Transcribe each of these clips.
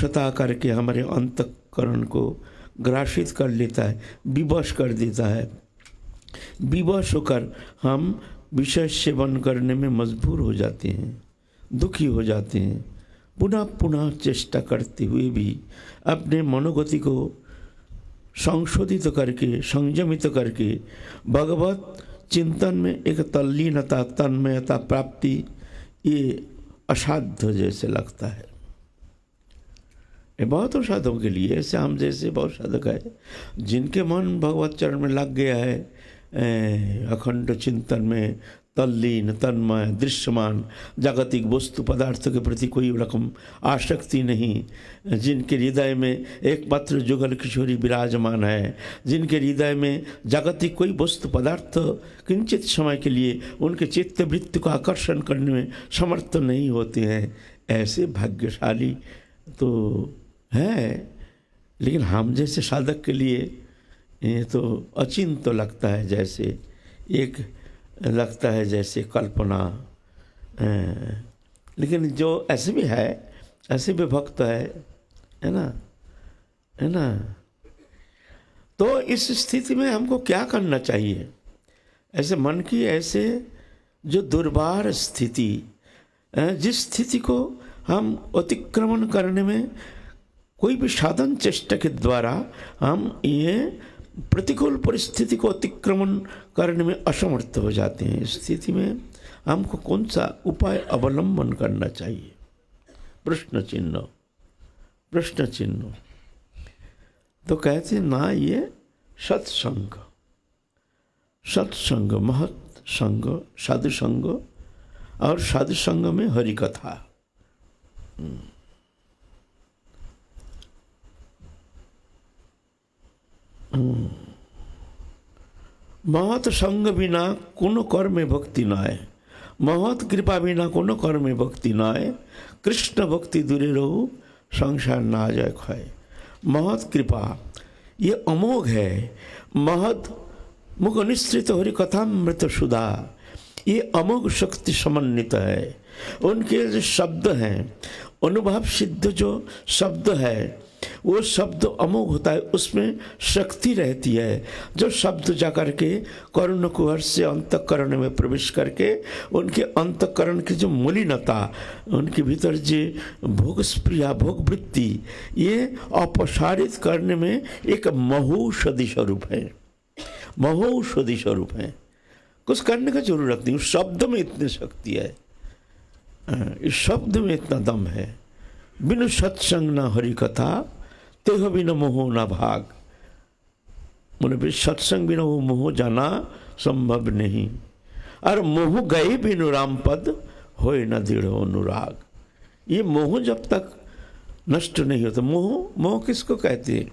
वशता करके हमारे अंतःकरण को ग्रासित कर लेता है, विवश कर देता है। विवश होकर हम विषय सेवन करने में मजबूर हो जाते हैं, दुखी हो जाते हैं। पुनः पुनः चेष्टा करते हुए भी अपने मनोगति को संशोधित करके, संयमित करके भगवत चिंतन में एक तल्लीनता, तन्मयता प्राप्ति, ये असाध्य जैसे लगता है। ये बहुत साधकों के लिए, ऐसे हम जैसे बहुत साधक है जिनके मन भगवत चरण में लग गया है, अखंड चिंतन में तल्लीन, तन्मय, दृश्यमान, जागतिक वस्तु पदार्थों के प्रति कोई रकम आसक्ति नहीं, जिनके हृदय में एकमात्र जुगल किशोरी विराजमान है, जिनके हृदय में जागतिक कोई वस्तु पदार्थ किंचित समय के लिए उनके चित्त वृत्ति को आकर्षण करने में समर्थ नहीं होते हैं, ऐसे भाग्यशाली तो है। लेकिन हम जैसे साधक के लिए ये तो अचिंत्य लगता है, जैसे एक लगता है जैसे कल्पना। लेकिन जो ऐसे भी है, ऐसे भी भक्त है ना, है ना। तो इस स्थिति में हमको क्या करना चाहिए? ऐसे मन की ऐसे जो दुर्बार स्थिति, जिस स्थिति को हम अतिक्रमण करने में कोई भी साधन चेष्टा के द्वारा हम ये प्रतिकूल परिस्थिति को अतिक्रमण करने में असमर्थ हो जाते हैं, इस स्थिति में हमको कौन सा उपाय अवलंबन करना चाहिए? प्रश्न चिन्ह, प्रश्न चिन्ह। तो कहते ना, ये सत्संग, सत्संग, महत संग, साधु संग, और साधु संग में हरि कथा। महत संग बिना कोनो कर्मे भक्ति नाय, महत कृपा बिना कोनो कर्मे भक्ति नाय, कृष्ण भक्ति दूरे रहू संसार ना जाय खाए। महत कृपा ये अमोघ है, महत मुख निश्रित हरि कथामृत सुधा, ये अमोघ शक्ति समन्वित है। उनके जो शब्द हैं, अनुभव सिद्ध जो शब्द है, वो शब्द अमोघ होता है, उसमें शक्ति रहती है। जो शब्द जाकर के करुण कुहर से अंतःकरण में प्रवेश करके उनके अंतःकरण की जो मलिनता, उनके भीतर जो भोग स्प्रिया, भोग वृत्ति, ये अपसारित करने में एक महौषधि स्वरूप है, महौषधि स्वरूप है। कुछ करने का जरूरत नहीं, उस शब्द में इतनी शक्ति है, इस शब्द में इतना दम है। बिनु सत्संग न हरि कथा, तेह बिना मोह न भाग। बोले सत्संग बिना वो मोह जाना संभव नहीं, और मोह गए बिनु राम पद होए न दृढ़ अनुराग। ये मोह जब तक नष्ट नहीं होता, मोह किसको कहते हैं?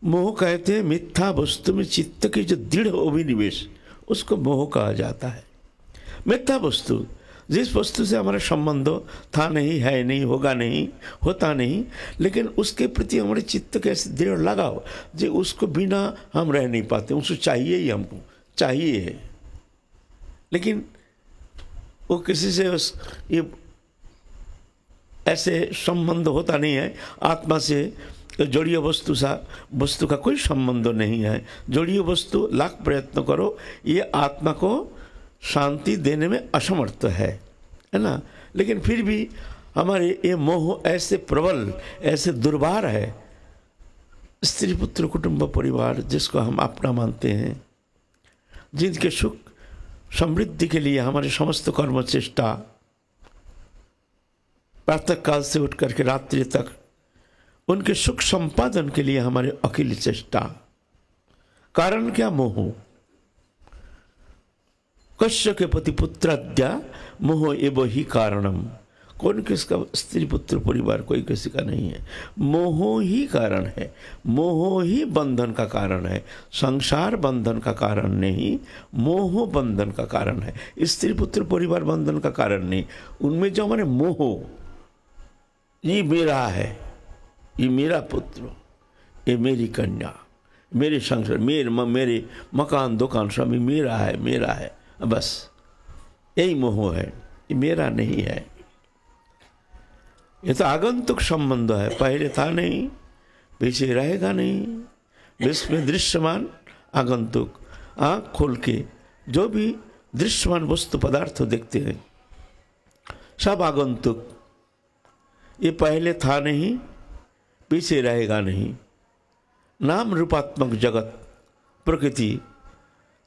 मोह कहते हैं मिथ्या वस्तु में चित्त की जो दृढ़ अभिनिवेश, उसको मोह कहा जाता है। मिथ्या वस्तु, जिस वस्तु से हमारा संबंध था नहीं, है नहीं, होगा नहीं, होता नहीं, लेकिन उसके प्रति हमारे चित्त कैसे दृढ़ लगाओ जो उसको बिना हम रह नहीं पाते, उसको चाहिए ही, हमको चाहिए है। लेकिन वो किसी से ये ऐसे संबंध होता नहीं है, आत्मा से जड़ीय वस्तु का कोई संबंध नहीं है। जड़ीय वस्तु लाख प्रयत्न करो, ये आत्मा को शांति देने में असमर्थ है ना। लेकिन फिर भी हमारे ये मोह ऐसे प्रबल, ऐसे दुर्बार है। स्त्री पुत्र कुटुंब परिवार जिसको हम अपना मानते हैं, जिनके सुख समृद्धि के लिए हमारे समस्त कर्म चेष्टा, प्रातः काल से उठ करके रात्रि तक उनके सुख संपादन के लिए हमारे अखिल चेष्टा, कारण क्या? मोह। कश्य के पति पुत्राद्या मोह एव ही कारणम। कौन किसका स्त्री पुत्र परिवार कोई किसी का नहीं है, मोह ही कारण है, मोह ही बंधन का कारण है। संसार बंधन का कारण नहीं, मोह बंधन का कारण है। स्त्री पुत्र परिवार बंधन का कारण नहीं, उनमें जो हमारे मोह, ये मेरा है, ये मेरा पुत्र, ये मेरी कन्या, मेरे संसार, मेरे मकान दुकान स्वामी मेरा है, मेरा है, बस यही मोह है, ये मेरा नहीं है। ये तो आगंतुक संबंध है, पहले था नहीं, पीछे रहेगा नहीं। विश्व में दृश्यमान आगंतुक, आँख खोल के जो भी दृश्यमान वस्तु पदार्थ देखते हैं सब आगंतुक, ये पहले था नहीं, पीछे रहेगा नहीं। नाम रूपात्मक जगत प्रकृति,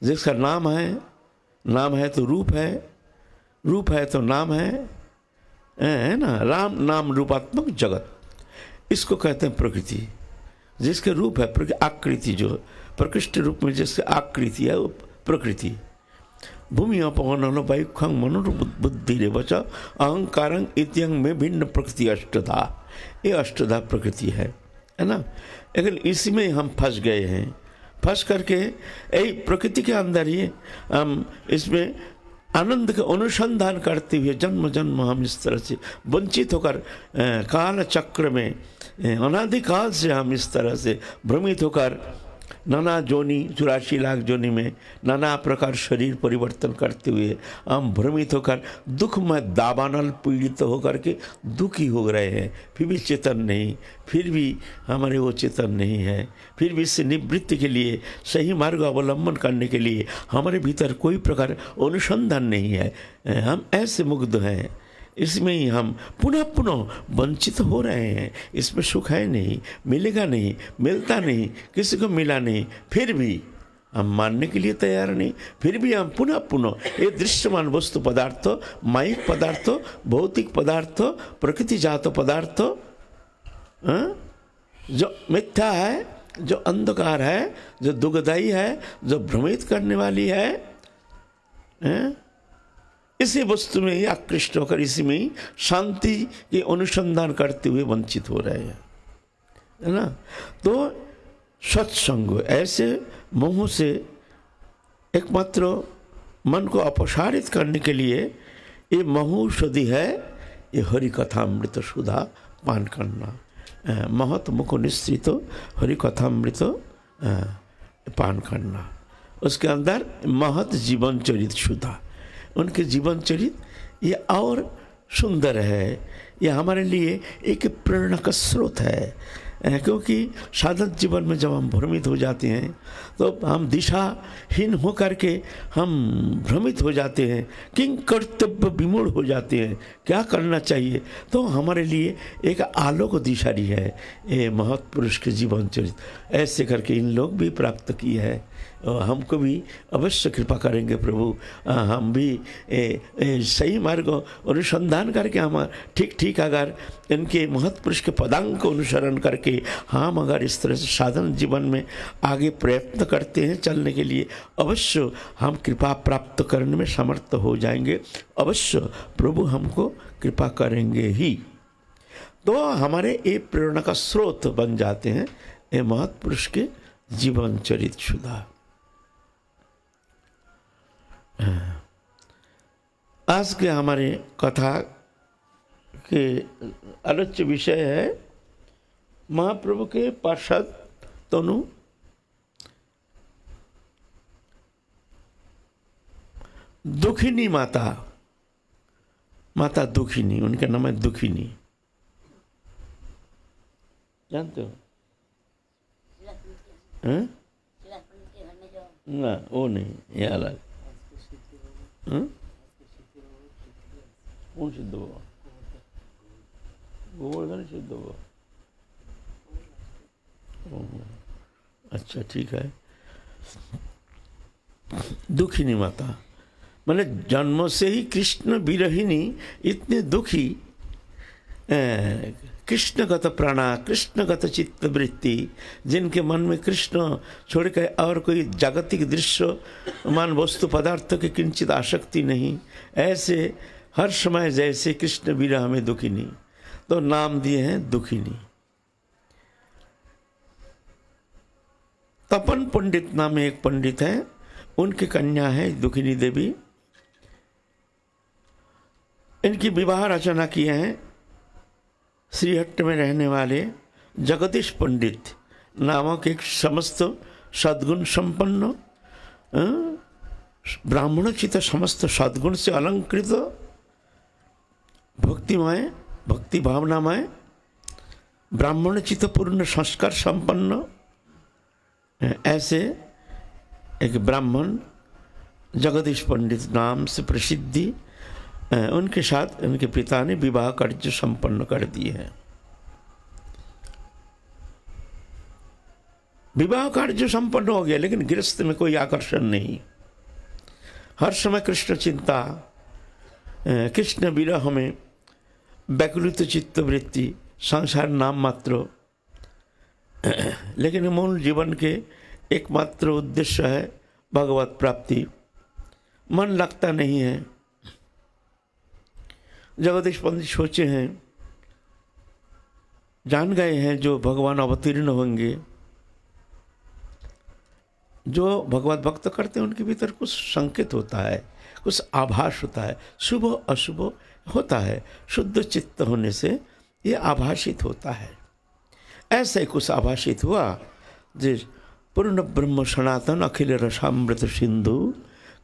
जिसका नाम है तो रूप है, रूप है तो नाम है ना। राम नाम रूपात्मक जगत, इसको कहते हैं प्रकृति। जिसके रूप है आकृति, जो प्रकृष्ट रूप में जिसके आकृति है वो प्रकृति। भूमि अपवन वायुखंग मनोबुद्धि रे बचा अहंकारंग इत्यंग में भिन्न प्रकृति अष्टधा, ये अष्टधा प्रकृति है ना। लेकिन इसी में हम फंस गए हैं, फंस करके यही प्रकृति के अंदर ही हम इसमें आनंद के अनुसंधान करते हुए जन्म जन्म हम इस तरह से वंचित होकर काल चक्र में अनादिकाल से हम इस तरह से भ्रमित होकर नाना जोनी 84 लाख जोनी में नाना प्रकार शरीर परिवर्तन करते हुए हम भ्रमित होकर दुख में दावानल पीड़ित होकर के दुखी हो रहे हैं। फिर भी चेतन नहीं, फिर भी हमारे वो चेतन नहीं है, फिर भी इससे निवृत्ति के लिए सही मार्ग अवलंबन करने के लिए हमारे भीतर कोई प्रकार अनुसंधान नहीं है। हम ऐसे मुग्ध हैं, इसमें ही हम पुनः पुनः वंचित हो रहे हैं। इसमें सुख है नहीं, मिलेगा नहीं, मिलता नहीं, किसी को मिला नहीं, फिर भी हम मानने के लिए तैयार नहीं। फिर भी हम पुनः पुनः ये दृश्यमान वस्तु पदार्थ, माइक पदार्थ, भौतिक पदार्थ, प्रकृति जात पदार्थ, जो मिथ्या है, जो अंधकार है, जो दुखदायी है, जो भ्रमित करने वाली है, इसी वस्तु में ही आकृष्ट होकर इसी में ही शांति के अनुसंधान करते हुए वंचित हो रहे हैं, है ना। तो सत्संग ऐसे मोह से एकमात्र मन को अपसारित करने के लिए ये महौषधि है, ये हरि कथामृत सुधा पान करना, महत मुख निश्चित हरि कथामृत पान करना। उसके अंदर महत जीवन चरित सुधा, उनके जीवन चरित ये और सुंदर है, ये हमारे लिए एक प्रेरणा का स्रोत है। क्योंकि साधन जीवन में जब हम भ्रमित हो जाते हैं तो हम दिशाहीन हो करके हम भ्रमित हो जाते हैं, किंग कर्तव्य विमूढ़ हो जाते हैं, क्या करना चाहिए। तो हमारे लिए एक आलोक दिशारी है ये महत्पुरुष के जीवन चरित। ऐसे करके इन लोग भी प्राप्त किए है, हमको भी अवश्य कृपा करेंगे प्रभु। हम भी सही मार्ग अनुसंधान करके हम ठीक अगर इनके महत्पुरुष के पदांक को अनुसरण करके हम अगर इस तरह से साधन जीवन में आगे प्रयत्न करते हैं चलने के लिए, अवश्य हम कृपा प्राप्त करने में समर्थ हो जाएंगे। अवश्य प्रभु हमको कृपा करेंगे ही। तो हमारे ये प्रेरणा का स्रोत बन जाते हैं ये महत्पुरुष के जीवन चरित सुधा। आज के हमारे कथा के आलोच्य विषय है महाप्रभु के पार्षद तनु दुखिनी माता, माता दुखिनी, उनका नाम है दुखिनी, जानते हो? ना वो नहीं, ये अलग। कौन सिद्ध हुआ? गोवर्धन सिद्ध हुआ। अच्छा ठीक है। दुखिनी माता मैंने जन्म से ही कृष्ण विरहिनी, इतने दुखी, कृष्णगत प्राणा, कृष्णगत चित्तवृत्ति, जिनके मन में कृष्ण छोड़ कर और कोई जागतिक दृश्य मान वस्तु पदार्थ की किंचित आसक्ति नहीं, ऐसे हर समय जैसे कृष्ण विरह में दुखिनी, तो नाम दिए हैं दुखिनी। तपन पंडित नाम एक पंडित है, उनकी कन्या है दुखिनी देवी। इनकी विवाह रचना किए हैं श्रीहट्ट में रहने वाले जगदीश पंडित नामक एक समस्त सद्गुण संपन्न ब्राह्मणोचित समस्त सद्गुण से अलंकृत भक्तिमय भक्ति भावनामय, ब्राह्मणोचित पूर्ण संस्कार संपन्न ऐसे एक ब्राह्मण जगदीश पंडित नाम से प्रसिद्धि, उनके साथ उनके पिता ने विवाह कार्य संपन्न कर दिए हैं। विवाह कार्य संपन्न हो गया, लेकिन गृहस्थ में कोई आकर्षण नहीं। हर समय कृष्ण चिंता, कृष्ण विरह में व्याकुलित चित्त वृत्ति, संसार नाम मात्र, लेकिन मूल जीवन के एकमात्र उद्देश्य है भगवत प्राप्ति। मन लगता नहीं है। जगदीश पंडित सोचे हैं, जान गए हैं जो भगवान अवतीर्ण होंगे, जो भगवत भक्त करते हैं उनके भीतर कुछ संकेत होता है, कुछ आभास होता है, शुभ अशुभ होता है। शुद्ध चित्त होने से ये आभासित होता है। ऐसा ही कुछ आभासित हुआ। जिस पूर्ण ब्रह्म सनातन अखिल रसामृत सिंधु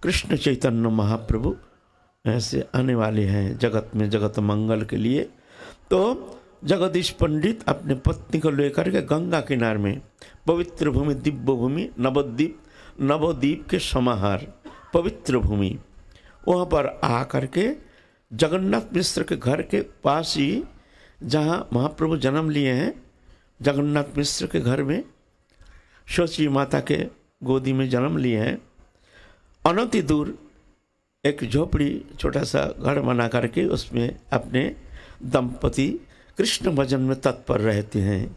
कृष्ण चैतन्य महाप्रभु ऐसे आने वाले हैं जगत में, जगत मंगल के लिए। तो जगदीश पंडित अपने पत्नी को लेकर के गंगा किनारे में, पवित्र भूमि, दिव्य भूमि, नवद्वीप के समाहार पवित्र भूमि, वहाँ पर आ करके जगन्नाथ मिश्र के घर के पास ही, जहाँ महाप्रभु जन्म लिए हैं, जगन्नाथ मिश्र के घर में, शची माता के गोदी में जन्म लिए हैं, अनति दूर एक झोपड़ी, छोटा सा घर बना करके उसमें अपने दंपति कृष्ण भजन में तत्पर रहते हैं।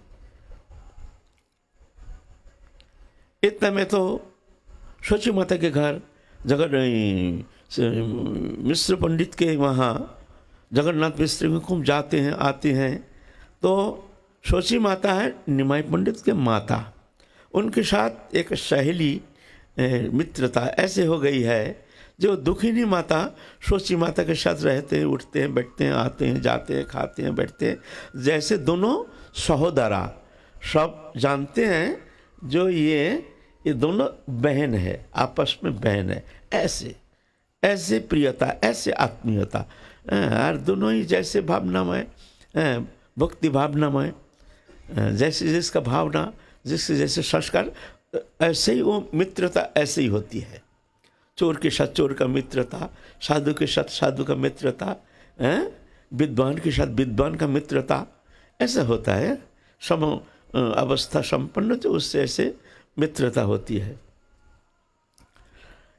इतने में तो शची माता के घर मिश्र पंडित के वहाँ जगन्नाथ मिश्र में खूब जाते हैं, आते हैं। तो शची माता है निमाई पंडित के माता, उनके साथ एक सहेली मित्रता ऐसे हो गई है, जो दुखिनी माता शची माता के साथ रहते हैं, उठते हैं, बैठते हैं, आते हैं, जाते हैं, खाते हैं, बैठते हैं, जैसे दोनों सहोदरा। सब जानते हैं जो ये दोनों बहन है, आपस में बहन है। ऐसे प्रियता, ऐसे आत्मीयता, और दोनों ही जैसे भावनामय, भक्ति भावनामय, जैसे जिसका भावना, जिससे जैसे संस्कार, ऐसे ही वो मित्रता ऐसे ही होती है। चोर के साथ चोर का मित्रता, साधु के साथ साधु का मित्रता, विद्वान के साथ विद्वान का मित्रता, ऐसा होता है। सम अवस्था संपन्न जो उससे ऐसे मित्रता होती है।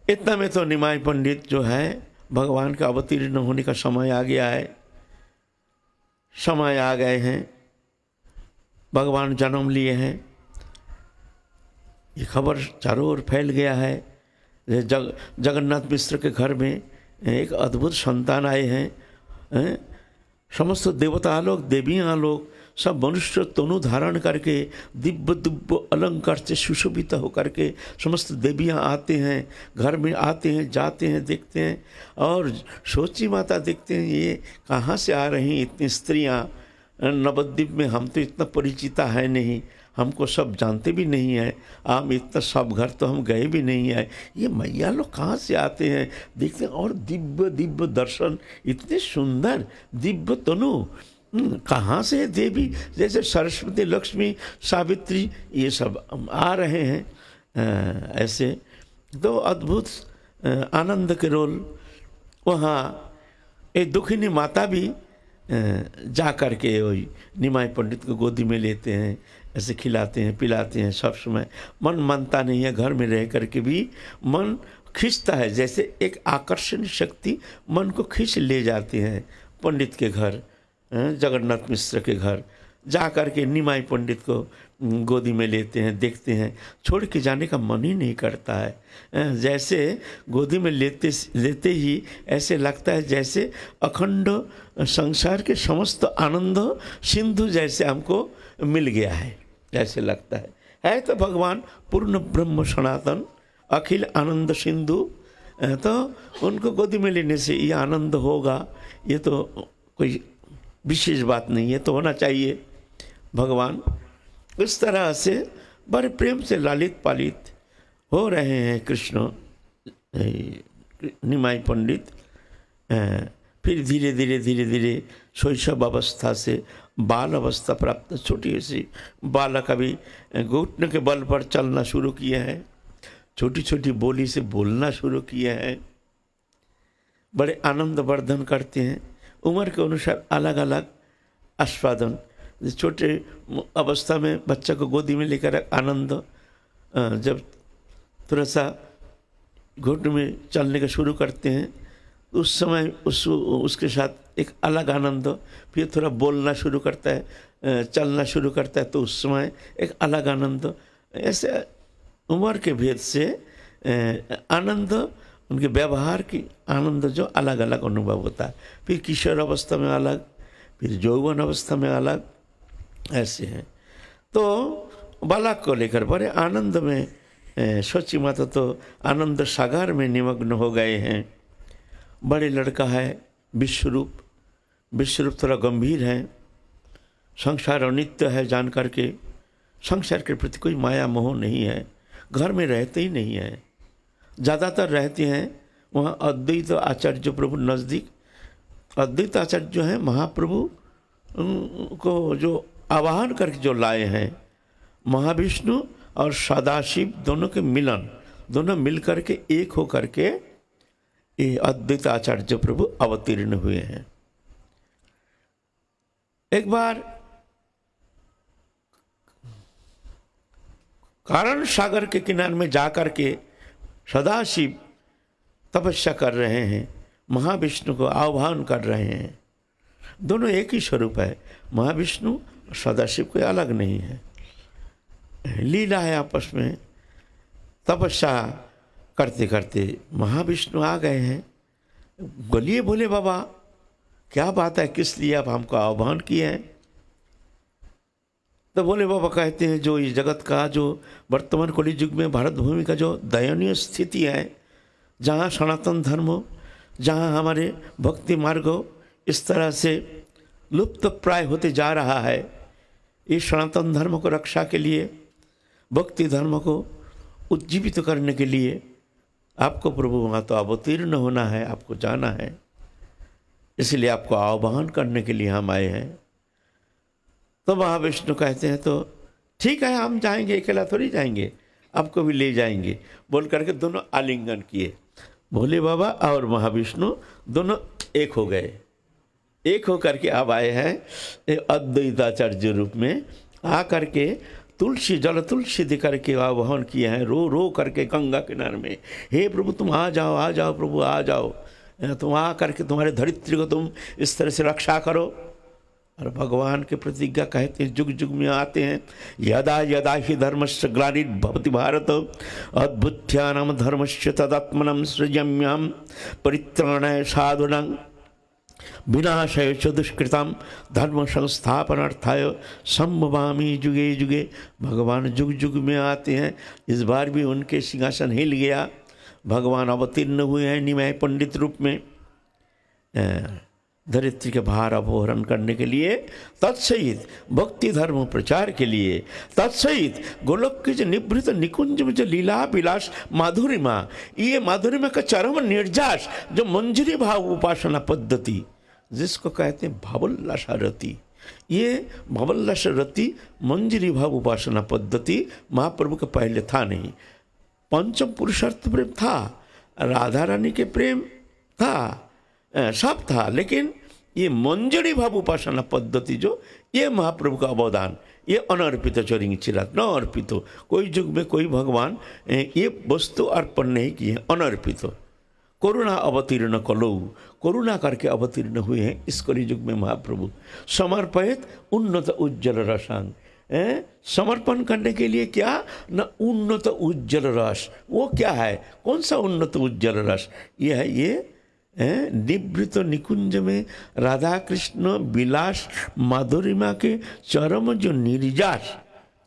इतना में तो निमाई पंडित जो है, भगवान का अवतीर्ण होने का समय आ गया है, समय आ गए हैं, भगवान जन्म लिए हैं। ये खबर चारों ओर फैल गया है। जगन्नाथ मिश्र के घर में एक अद्भुत संतान आए हैं। समस्त देवता लोग, देवियाँ लोग, सब मनुष्य तनु धारण करके, दिव्य दिव्य अलंकार से सुशोभित होकर के समस्त देवियाँ आते हैं, घर में आते हैं, जाते हैं, देखते हैं। और शची माता देखते हैं, ये कहाँ से आ रही इतनी स्त्रियाँ नवद्वीप में, हम तो इतना परिचिता है नहीं, हमको सब जानते भी नहीं है, हम इतना सब घर तो हम गए भी नहीं है, ये मैया लोग कहाँ से आते हैं, देखते हैं। और दिव्य दिव्य दर्शन, इतने सुंदर दिव्य तनु, कहाँ से देवी, जैसे सरस्वती, लक्ष्मी, सावित्री, ये सब आ रहे हैं। ऐसे तो अद्भुत आनंद के रोल। वहाँ एक दुखिनी माता भी जा कर के वही निमाई पंडित को गोदी में लेते हैं, ऐसे खिलाते हैं, पिलाते हैं। सब समय मन मानता नहीं है, घर में रह कर के भी मन खींचता है, जैसे एक आकर्षण शक्ति मन को खींच ले जाती है। पंडित के घर, जगन्नाथ मिश्र के घर जा कर के निमाई पंडित को गोदी में लेते हैं, देखते हैं, छोड़ के जाने का मन ही नहीं करता है। जैसे गोदी में लेते ही ऐसे लगता है जैसे अखंड संसार के समस्त आनंद सिंधु जैसे हमको मिल गया है, ऐसे लगता है। तो भगवान पूर्ण ब्रह्म सनातन अखिल आनंद सिंधु, तो उनको गोदी में लेने से ये आनंद होगा, ये तो कोई विशेष बात नहीं है, तो होना चाहिए। भगवान इस तरह से बड़े प्रेम से लालित पालित हो रहे हैं कृष्ण निमाई पंडित। फिर धीरे धीरे शैशव अवस्था से बाल अवस्था प्राप्त, छोटी सी बालक अभी घुटने के बल पर चलना शुरू किए हैं, छोटी छोटी बोली से बोलना शुरू किए हैं, बड़े आनंद वर्धन करते हैं। उम्र के अनुसार अलग अलग आस्वादन, छोटे अवस्था में बच्चा को गोदी में लेकर आनंद, जब थोड़ा सा घुटने में चलने का शुरू करते हैं उस समय उसके साथ एक अलग आनंद, फिर थोड़ा बोलना शुरू करता है, चलना शुरू करता है तो उस समय एक अलग आनंद। ऐसे उम्र के भेद से आनंद, उनके व्यवहार की आनंद जो अलग अलग अनुभव होता है। फिर किशोर अवस्था में अलग, फिर यौवन अवस्था में अलग, ऐसे हैं। तो बालक को लेकर बड़े आनंद में सोची माता तो आनंद सागर में निमग्न हो गए हैं। बड़े लड़का है विश्वरूप, विश्वरूप थोड़ा गंभीर है, संसार अनित्य है जान करके संसार के प्रति कोई माया मोह नहीं है, घर में रहते ही नहीं है, ज़्यादातर रहते हैं वहाँ अद्वैत आचार्य प्रभु नज़दीक। अद्वैत आचार्य जो है महाप्रभु को जो आवाहन करके जो लाए हैं, महाविष्णु और सदाशिव दोनों के मिलन, दोनों मिल करके एक हो करके ये अद्वैत आचार्य प्रभु अवतीर्ण हुए हैं। एक बार कारण सागर के किनारे में जाकर के सदाशिव तपस्या कर रहे हैं, महाविष्णु को आह्वान कर रहे हैं। दोनों एक ही स्वरूप है, महाविष्णु और सदाशिव कोई अलग नहीं है। लीला है आपस में। तपस्या करते करते महाविष्णु आ गए हैं। बोलिए बोले बाबा क्या बात है, किस लिए आप हमको आह्वान किए हैं? तो बोले बाबा कहते हैं जो इस जगत का जो वर्तमान कलि युग में भारत भूमि का जो दयनीय स्थिति है, जहाँ सनातन धर्म हो, जहाँ हमारे भक्ति मार्ग हो, इस तरह से लुप्त प्राय होते जा रहा है। इस सनातन धर्म को रक्षा के लिए, भक्ति धर्म को उज्जीवित करने के लिए आपको प्रभु वहाँ तो अवतीर्ण होना है, आपको जाना है, इसलिए आपको आह्वान करने के लिए हम आए हैं। तो महाविष्णु कहते हैं तो ठीक है हम जाएंगे, अकेला थोड़ी जाएंगे, आपको भी ले जाएंगे, बोल करके दोनों आलिंगन किए। भोले बाबा और महाविष्णु दोनों एक हो गए, एक हो करके अब आए हैं अद्वैताचार्य रूप में। आ करके तुलसी जल तुलसी दे करके आह्वान किए हैं, रो रो करके गंगा किनारे में, हे प्रभु तुम आ जाओ प्रभु आ जाओ, तुम आ करके तुम्हारे धरित्री को तुम इस तरह से रक्षा करो। और भगवान के प्रतिज्ञा कहते हैं, जुग जुग में आते हैं, यदा यदा ही धर्मस्य ग्लानिर्भवति भारत अद्भुत्यानां धर्मस्य तदात्मनं सृजम्यहं परित्राणाय साधूनां विनाशाय च दुष्कृतां धर्म संस्थापनार्थाय संभवामि जुगे जुगे। भगवान जुग जुग में आते हैं। इस बार भी उनके सिंहासन हिल गया, भगवान अवतीर्ण हुए हैं निमाय पंडित रूप में धरित्री के भार अपहरण करने के लिए, तत्सहित भक्ति धर्म प्रचार के लिए, तत्सहित गोलोक के जो निभृत निकुंज में जो लीला विलास माधुरिमा, ये माधुरिमा का चरम निर्जास जो मंजरी भाव उपासना पद्धति जिसको कहते हैं भावोल्लास रति, ये भावोल्लास रति मंजरी भाव उपासना पद्धति महाप्रभु के पहले था नहीं। पंचम पुरुषार्थ प्रेम था, राधा रानी के प्रेम था, सब था, लेकिन ये मंजरी भाव उपासना पद्धति जो ये महाप्रभु का अवदान, ये अनर्पित चरिंग चिराग न अर्पित। कोई युग में कोई भगवान ये वस्तु अर्पण नहीं किए, अनर्पित। करुणा अवतीर्ण कलो, करुणा करके अवतीर्ण हुए हैं इस कलि युग में महाप्रभु। समर्पित उन्नत उज्जवल रसांग, समर्पण करने के लिए क्या न उन्नत उज्जवल रस। वो क्या है, कौन सा उन्नत उज्जवल रस? ये है ये निवृत्त निकुंज में राधा कृष्ण विलास माधुरिमा के चरम जो निर्जास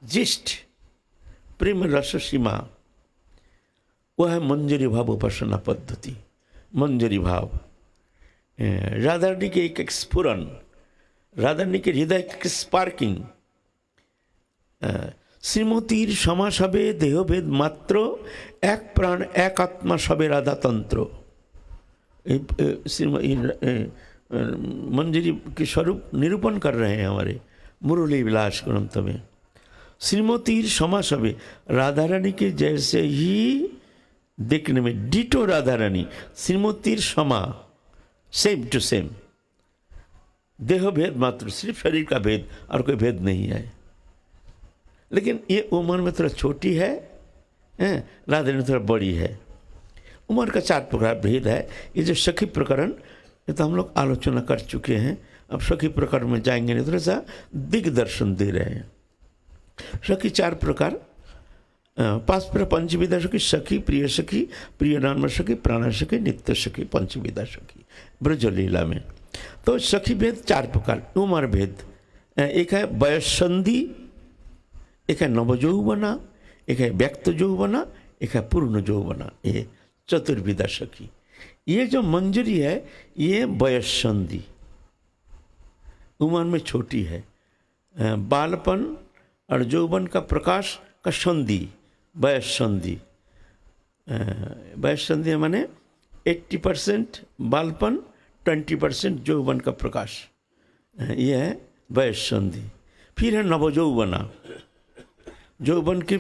जिष्ट प्रेम रस सीमा, वह है मंजरी भाव उपासना पद्धति। मंजरी भाव राधा रानी के एक स्फुरन, राधा रानी के हृदय के स्पार्किंग। श्रीमतीर क्षमा सबे देहभेद मात्र, एक प्राण एक आत्मा सबे राधा तंत्र। मंजरी के स्वरूप निरूपण कर रहे हैं हमारे मुरली विलास ग्रंथ में। श्रीमतीर क्षमा सभी राधा रानी के जैसे ही देखने में, डिटो राधा रानी, श्रीमतीर क्षमा, सेम टू सेम, देह भेद मात्र, सिर्फ शरीर का भेद और कोई भेद नहीं है। लेकिन ये उम्र में थोड़ा छोटी है, राधा रानी थोड़ा बड़ी है। उम्र का 4 प्रकार भेद है। ये जो सखी प्रकरण, ये तो हम लोग आलोचना कर चुके हैं। अब सखी प्रकरण में जाएंगे नहीं, थोड़ा सा दिग्दर्शन दे रहे हैं। सखी 4 प्रकार, 5 पंचविधा सखी, सखी, प्रिय सखी, प्रिय नाम सखी, प्राण सखी, नित्य सखी, पंचविधा सखी ब्रज लीला में। तो सखी भेद 4 प्रकार, उम्र भेद, एक है वयस्संधि, एक है नवजौवना, एक है व्यक्त यौवना, एक है पूर्ण यौवना, ये चतुर्विधा सखी। ये जो मंजरी है ये वयस्संधि, उम्र में छोटी है। बालपन और यौवन का प्रकाश का संधि, वयस्संधि। वयस्संधि माने 80% बालपन, 20% यौवन का प्रकाश, ये है वयस्संधि। फिर है नवजौवना, यौवन के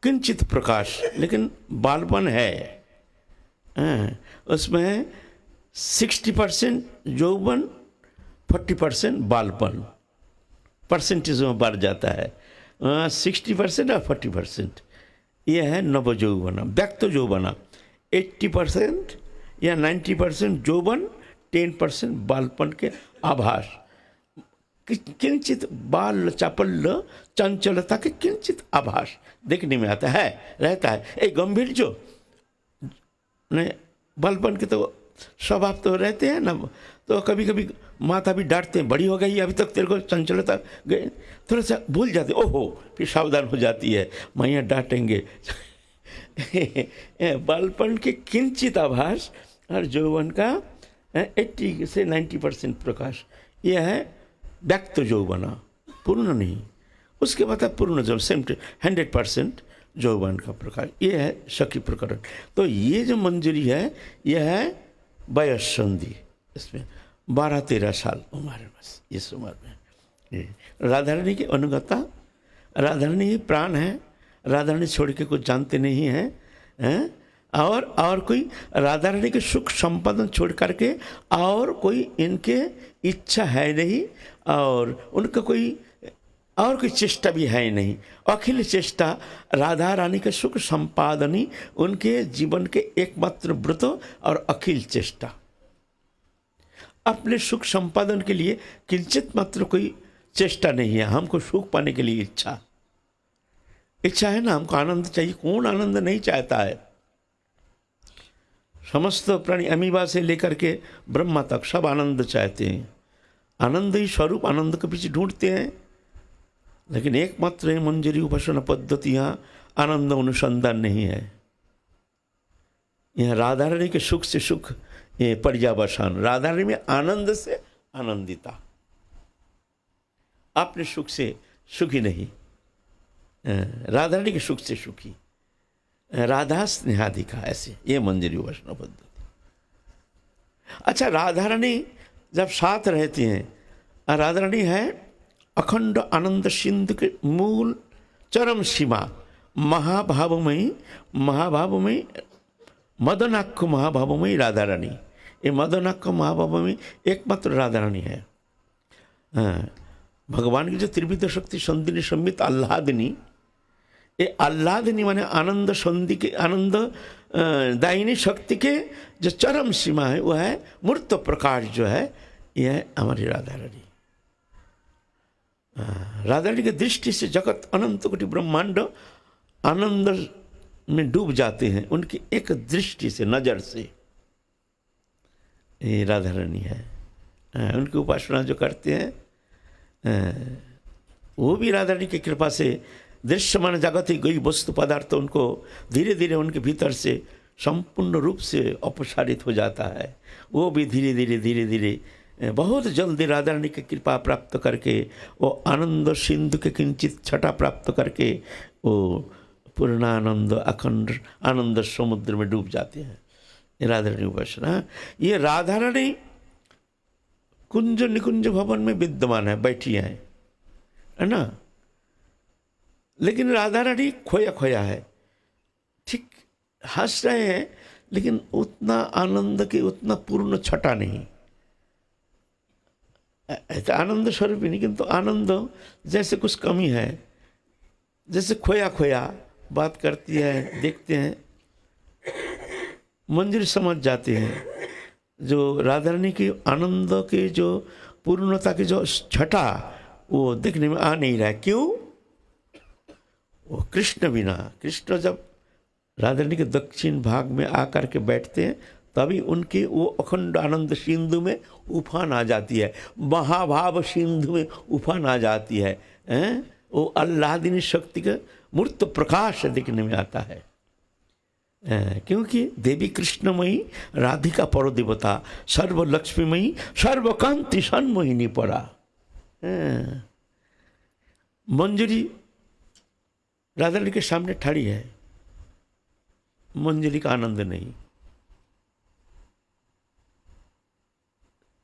किंचित प्रकाश लेकिन बालपन है। उसमें 60% यौवन, 40% बालपन, परसेंटेज में बढ़ जाता है। 60% और 40%, यह है नवजौवना। व्यक्त यौवना 80% या 90% यौवन, 10% बालपन के आभास, किंचित बाल चापल्य चंचलता के किंचित आभास देखने में आता है, रहता है। एक गंभीर जो नहीं, बालपन के तो स्वभाव तो रहते हैं ना, तो कभी कभी माता भी डांटते हैं, बड़ी हो गई अभी तक तेरे को चंचलता गए, थोड़ा सा भूल जाते, ओहो, फिर सावधान हो जाती है, मैया डांटेंगे। बालपन के किंचित आभास और यौवन का 80 से 90% प्रकाश, यह है व्यक्त यौवना, पूर्ण नहीं। उसके बाद पूर्ण जब 100% यौवन का प्रकाश, ये है सखी प्रकरण। तो ये जो मंजरी है यह है वयस्संधि, इसमें 12-13 साल उम्र है बस, इस उम्र में। राधा रानी की अनुगता, राधा रानी ही प्राण है, राधा रानी छोड़ के कुछ जानते नहीं हैं, और कोई राधा रानी के सुख संपादन छोड़ करके और कोई इनके इच्छा है नहीं, और उनका कोई और कोई चेष्टा भी है नहीं। अखिल चेष्टा राधा रानी के सुख संपादन ही उनके जीवन के एकमात्र व्रत और अखिल चेष्टा। अपने सुख संपादन के लिए किंचित मात्र कोई चेष्टा नहीं है। हमको सुख पाने के लिए इच्छा है ना, हमको आनंद चाहिए। कौन आनंद नहीं चाहता है? समस्त प्राणी अमीबा से लेकर के ब्रह्मा तक सब आनंद चाहते हैं। आनंद ही स्वरूप, आनंद के पीछे ढूंढते हैं। लेकिन एकमात्र मंजरी उपासना पद्धति यहाँ आनंद अनुसंधान नहीं है। यहाँ राधा रानी के सुख से सुख, ये पर्यावसान, राधा रानी में आनंद से आनंदिता, अपने सुख से सुखी नहीं, राधा रानी के सुख से सुखी, राधा स्नेहाधिका, ऐसे ये मंजरी उपासना पद्धति। अच्छा, राधा रानी जब साथ रहती हैं, राधा रानी है अखंड आनंद सिंधु के मूल चरम सीमा, महाभावमयी मदनाक्ष महाभावमयी राधा रानी। ये मदनाक्ष महाभावमयी एकमात्र राधा रानी है। भगवान की जो त्रिविध शक्ति संधिनी संबित आह्लादिनी, ये आह्लादिनी माने आनंद संधि के, आनंद दायिनी शक्ति के जो चरम सीमा है वह है मूर्त प्रकाश, जो है यह है हमारी राधा रानी। राधा रानी की दृष्टि से जगत अनंत कोटि ब्रह्मांड आनंद में डूब जाते हैं, उनकी एक दृष्टि से, नजर से। ये राधा रानी है। उनकी उपासना जो करते हैं वो भी राधा रानी की कृपा से दृश्यमान जगत ही गई वस्तु पदार्थ उनको धीरे धीरे उनके भीतर से संपूर्ण रूप से अपसारित हो जाता है। वो भी धीरे धीरे बहुत जल्दी राधा रानी की कृपा प्राप्त करके वो आनंद सिंधु के किंचित छटा प्राप्त करके वो पूर्णानंद अखंड आनंद समुद्र में डूब जाते हैं। ये राधा रानी उपासना। ये राधा रानी कुंज निकुंज भवन में विद्यमान है, बैठी हैं, है ना। लेकिन राधा रानी खोया खोया है, ठीक हंस रहे हैं, लेकिन उतना आनंद की उतना पूर्ण छटा नहीं। ऐसा आनंद स्वरूप ही नहीं, किंतु आनंद जैसे कुछ कमी है, जैसे खोया खोया बात करती है, देखते हैं मंजरी समझ जाते हैं। जो राधा रानी की आनंद की जो पूर्णता की जो छटा वो देखने में आ नहीं रहा है। क्यों? वो कृष्ण बिना, कृष्ण जब राधा रानी के दक्षिण भाग में आकर के बैठते हैं तभी उनके वो अखंड आनंद सिंधु में उफान आ जाती है, महाभाव सिंधु में उफान आ जाती है, वो आह्लादिनी शक्ति का मूर्त प्रकाश देखने में आता है। क्योंकि देवी कृष्णमयी राधिका परो देवता सर्व लक्ष्मीमयी सर्वकांति सन्मोहिनी परा। मंजरी राधा रानी के सामने खड़ी है, मंजरी का आनंद नहीं,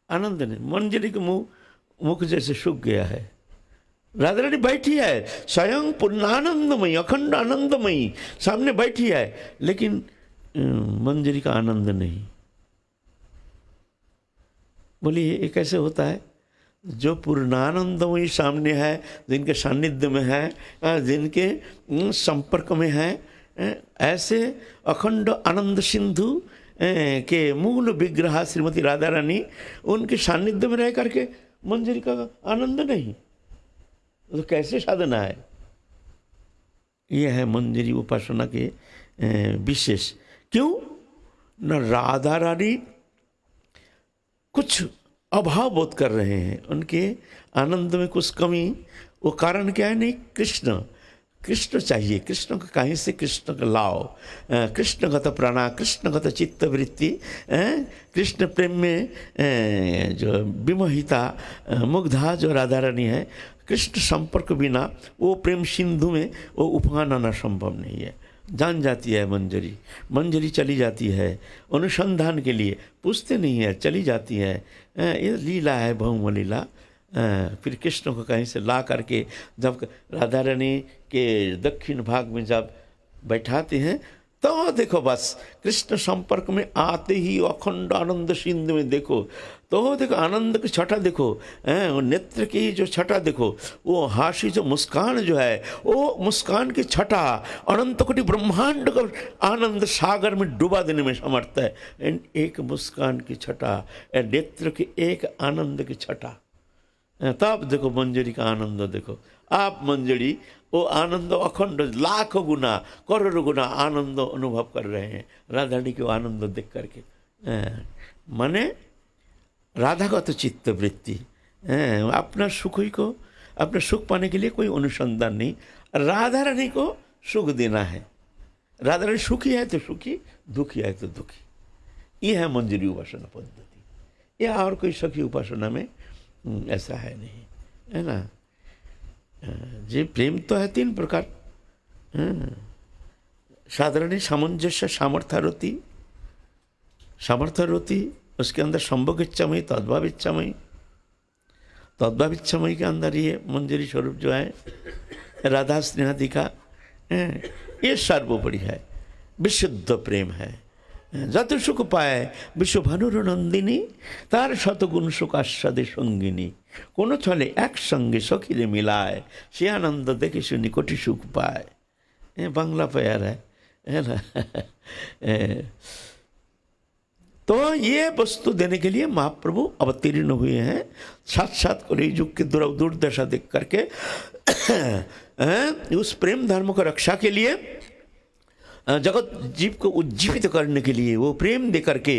आनंद नहीं, मंजरी के मुख जैसे सूख गया है। राधा रानी बैठी है स्वयं पूर्णानंदमयी अखंड आनंदमयी सामने बैठी है, लेकिन मंजरी का आनंद नहीं। बोलिए ये कैसे होता है? जो पूर्णानंदमयी सामने है, जिनके सानिध्य में है, जिनके संपर्क में है, ऐसे अखंड आनंद सिंधु के मूल विग्रह श्रीमती राधा रानी, उनके सानिध्य में रह करके मंजरी का आनंद नहीं, तो कैसे साधना है? यह है मंजरी उपासना के विशेष। क्यों? न राधा रानी कुछ अभाव बोध कर रहे हैं, उनके आनंद में कुछ कमी। वो कारण क्या है? नहीं, कृष्ण, कृष्ण चाहिए। कृष्ण को कहीं से कृष्ण को लाओ, कृष्णगत प्राणा, कृष्णगत चित्तवृत्ति, कृष्ण प्रेम में जो विमोहिता मुग्धा जो राधा रानी है, कृष्ण संपर्क बिना वो प्रेम सिंधु में वो उफान आना संभव नहीं है। जान जाती है मंजरी, मंजरी चली जाती है अनुसंधान के लिए, पूछते नहीं है, चली जाती है। ये लीला है, बहुम लीला। फिर कृष्ण को कहीं से ला करके जब राधा रानी के दक्षिण भाग में जब बैठाते हैं तो देखो बस कृष्ण संपर्क में आते ही अखंड आनंद सिंधु में देखो, तो देखो आनंद की छटा देखो, वो नेत्र की जो छटा देखो, वो हासी जो मुस्कान जो है, वो मुस्कान की छटा अनंत कोटि ब्रह्मांड को आनंद सागर में डुबा देने में समर्थ है। एक मुस्कान की छटा, नेत्र की एक आनंद की छटा, तब देखो मंजरी का आनंद देखो। आप मंजरी वो आनंद अखंड लाखों गुना करोड़ों गुना आनंद अनुभव कर रहे हैं राधा रानी के आनंद देख करके। माने राधा का तो चित्त वृत्ति, अपना सुख ही को, अपना सुख पाने के लिए कोई अनुसंधान नहीं, राधा रानी को सुख देना है। राधा रानी सुखी है तो सुखी, दुखी है तो दुखी। ये है मंजरी उपासना पद्धति। यह और कोई सखी उपासना में ऐसा है नहीं, है ना। जी प्रेम तो है तीन प्रकार, साधारण सामंजस्य सामर्थ्यरति, सामर्थ्यरति उसके अंदर संभोग इच्छामयी, तद्भाव इच्छामयी, तद्भाव इच्छामयी के अंदर ये मंजरी स्वरूप जो है राधा स्नेहादि का, ये सर्वोपरि है, विशुद्ध प्रेम है। যত সুখ পায় বিশ্বভানুর নন্দিনী, তার শতগুণ সুখ আস্বাদে সঙ্গিনী, কোনো ছলে একসঙ্গে সখীরে মিলায়, সে আনন্দ দেখে শুনি কোটি সুখ পায়। বাংলা प्यार है ना। तो ये वस्तु देने के लिए महाप्रभु अवतीर्ण हुए हैं, साथ साथ कलियुग की दुर्दशा देख करके उस प्रेम धर्म को रक्षा के लिए, जगत जीव को उज्जीवित करने के लिए, वो प्रेम दे करके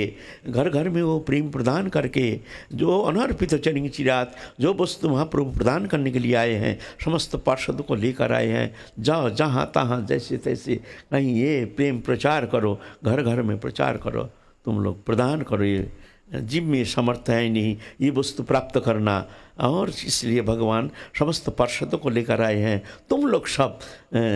घर घर में वो प्रेम प्रदान करके, जो अनर्पित चरिंग चिरात जो वस्तु महाप्रभु प्रदान करने के लिए आए हैं, समस्त पार्षदों को लेकर आए हैं। जाओ जहाँ तहाँ जैसे तैसे कहीं ये प्रेम प्रचार करो, घर घर में प्रचार करो, तुम लोग प्रदान करो ये जीव में समर्थ है ही नहीं ये वस्तु प्राप्त करना, और इसलिए भगवान समस्त पार्षदों को लेकर आए हैं। तुम लोग सब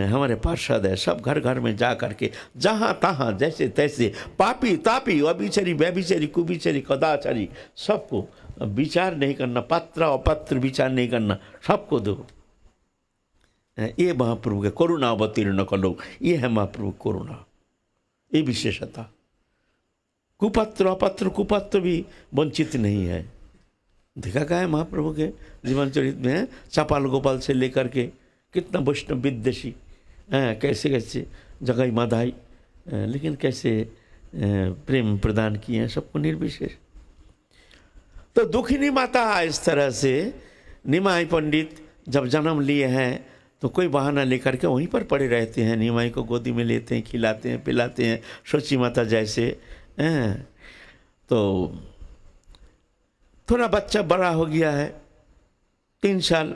हमारे पार्षद है, सब घर घर में जा करके जहाँ तहाँ जैसे तैसे पापी तापी अभिचरी व्यभिचरी कुभिचरी कदाचारी सबको विचार नहीं करना, पात्र अपात्र विचार नहीं करना, सबको दो। ये महाप्रभु के करुणा अवतीर्ण करो, ये है महाप्रभु करुणा, ये विशेषता। कुपात्र अपात्र कुपात्र भी वंचित नहीं है। देखा गया है महाप्रभु के जीवन चरित में, चपाल गोपाल से लेकर के कितना वैष्णव विद्वेषी, कैसे कैसे जगाई माधाई, लेकिन कैसे प्रेम प्रदान किए हैं सबको निर्विशेष। तो दुखिनी माता इस तरह से निमाई पंडित जब जन्म लिए हैं तो कोई बहाना लेकर के वहीं पर पड़े रहते हैं, निमाई को गोदी में लेते हैं, खिलाते हैं, पिलाते हैं, शची माता जैसे। तो थोड़ा बच्चा बड़ा हो गया है, 3 साल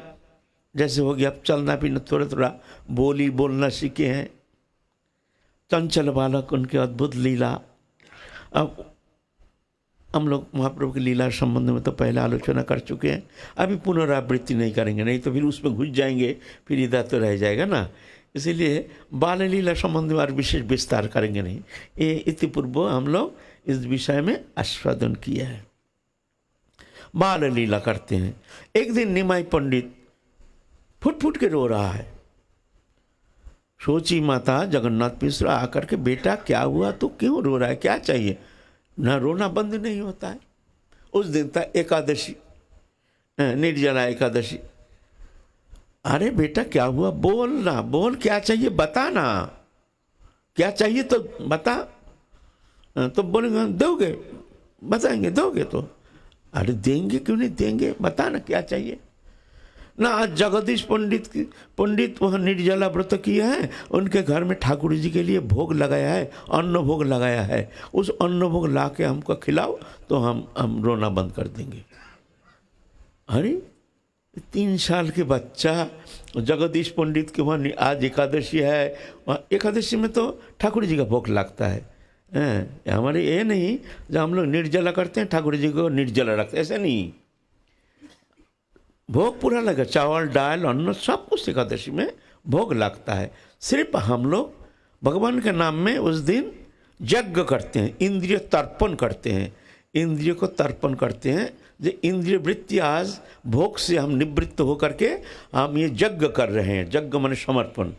जैसे हो गया, अब चलना फिरना थोड़ा थोड़ा बोली बोलना सीखे हैं। चंचल बालक, उनके अद्भुत लीला। अब हम लोग महाप्रभु की लीला संबंध में तो पहले आलोचना कर चुके हैं, अभी पुनरावृत्ति नहीं करेंगे, नहीं तो फिर उसमें घुस जाएंगे, फिर इधर तो रह जाएगा ना। इसीलिए बाल लीला संबंध में और विशेष विस्तार करेंगे नहीं। ये इतिपूर्व हम लोग इस विषय में आस्वादन किया है। बाल लीला करते हैं। एक दिन निमाई पंडित फुट फुट के रो रहा है। सोची माता जगन्नाथ मिश्र आकर के, बेटा क्या हुआ, तो क्यों रो रहा है, क्या चाहिए? ना रोना बंद नहीं होता है। उस दिन था एकादशी, निर्जला एकादशी। अरे बेटा क्या हुआ, बोल ना, बोल, क्या चाहिए बता ना, क्या चाहिए तो बता। तो बोलेंगे दोगे, बताएंगे दोगे तो। अरे देंगे क्यों नहीं देंगे, बता ना क्या चाहिए ना। आज जगदीश पंडित वहाँ निर्जला व्रत किए हैं, उनके घर में ठाकुर जी के लिए भोग लगाया है, अन्न भोग लगाया है। उस अन्न भोग ला के हमको खिलाओ तो हम रोना बंद कर देंगे। अरे 3 साल के बच्चा जगदीश पंडित के वहाँ आज एकादशी है, वहाँ एकादशी में तो ठाकुर जी का भोग लगता है। हमारे ये नहीं जब हम लोग निर्जला करते हैं ठाकुर जी को निर्जला रखते, ऐसा नहीं। भोग पूरा लगा, चावल दाल अन्न सब कुछ एकादशी में भोग लगता है। सिर्फ हम लोग भगवान के नाम में उस दिन यज्ञ करते हैं, इंद्रिय तर्पण करते हैं, इंद्रिय को तर्पण करते हैं। जो इंद्रिय वृत्ति आज भोग से हम निवृत्त होकर के हम ये यज्ञ कर रहे हैं। यज्ञ माने समर्पण,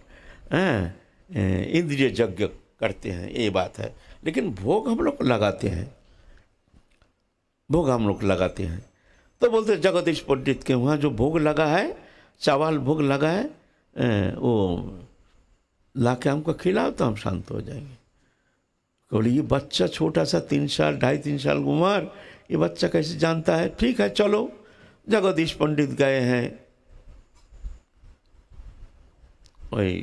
इंद्रिय यज्ञ करते हैं, ये बात है। लेकिन भोग हम लोग लगाते हैं, भोग हम लोग लगाते हैं। तो बोलते जगदीश पंडित के वहाँ जो भोग लगा है, चावल भोग लगा है, वो ला के हमको खिलाओ तो हम शांत हो जाएंगे। बोले ये बच्चा छोटा सा 3 साल 2.5-3 साल की उम्र, ये बच्चा कैसे जानता है। ठीक है चलो, जगदीश पंडित गए हैं, वही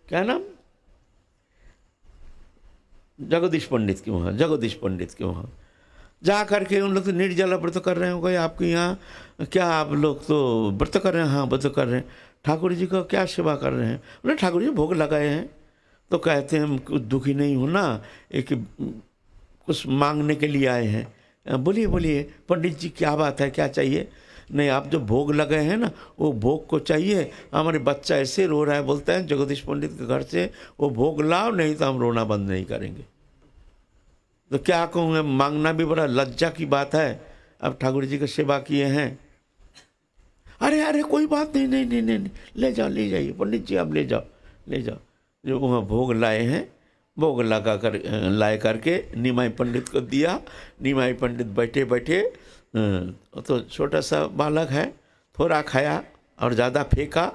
क्या नाम, जगदीश पंडित के वहाँ जा करके उन लोग तो निर्जला व्रत कर रहे हो। आपके यहाँ क्या आप लोग तो व्रत कर रहे हैं? हाँ व्रत कर रहे हैं। ठाकुर जी का क्या सेवा कर रहे हैं? बोले ठाकुर जी भोग लगाए हैं। तो कहते हैं हम कुछ दुखी नहीं हो ना, एक कुछ मांगने के लिए आए हैं। बोलिए बोलिए पंडित जी क्या बात है, क्या चाहिए? नहीं आप जो भोग लगाए हैं ना वो भोग को चाहिए, हमारे बच्चा ऐसे रो रहा है, बोलता है जगदीश पंडित के घर से वो भोग लाओ, नहीं तो हम रोना बंद नहीं करेंगे। तो क्या कहूँ, मांगना भी बड़ा लज्जा की बात है। अब ठाकुर जी की सेवा किए हैं। अरे अरे कोई बात नहीं, नहीं नहीं नहीं, ले जाओ, ले जाइए पंडित जी, आप ले जाओ, ले जाओ। जो वहाँ भोग लाए हैं, भोग लगा कर लाए करके निमाई पंडित को दिया। निमाई पंडित बैठे बैठे, तो छोटा सा बालक है, थोड़ा खाया और ज़्यादा फेंका,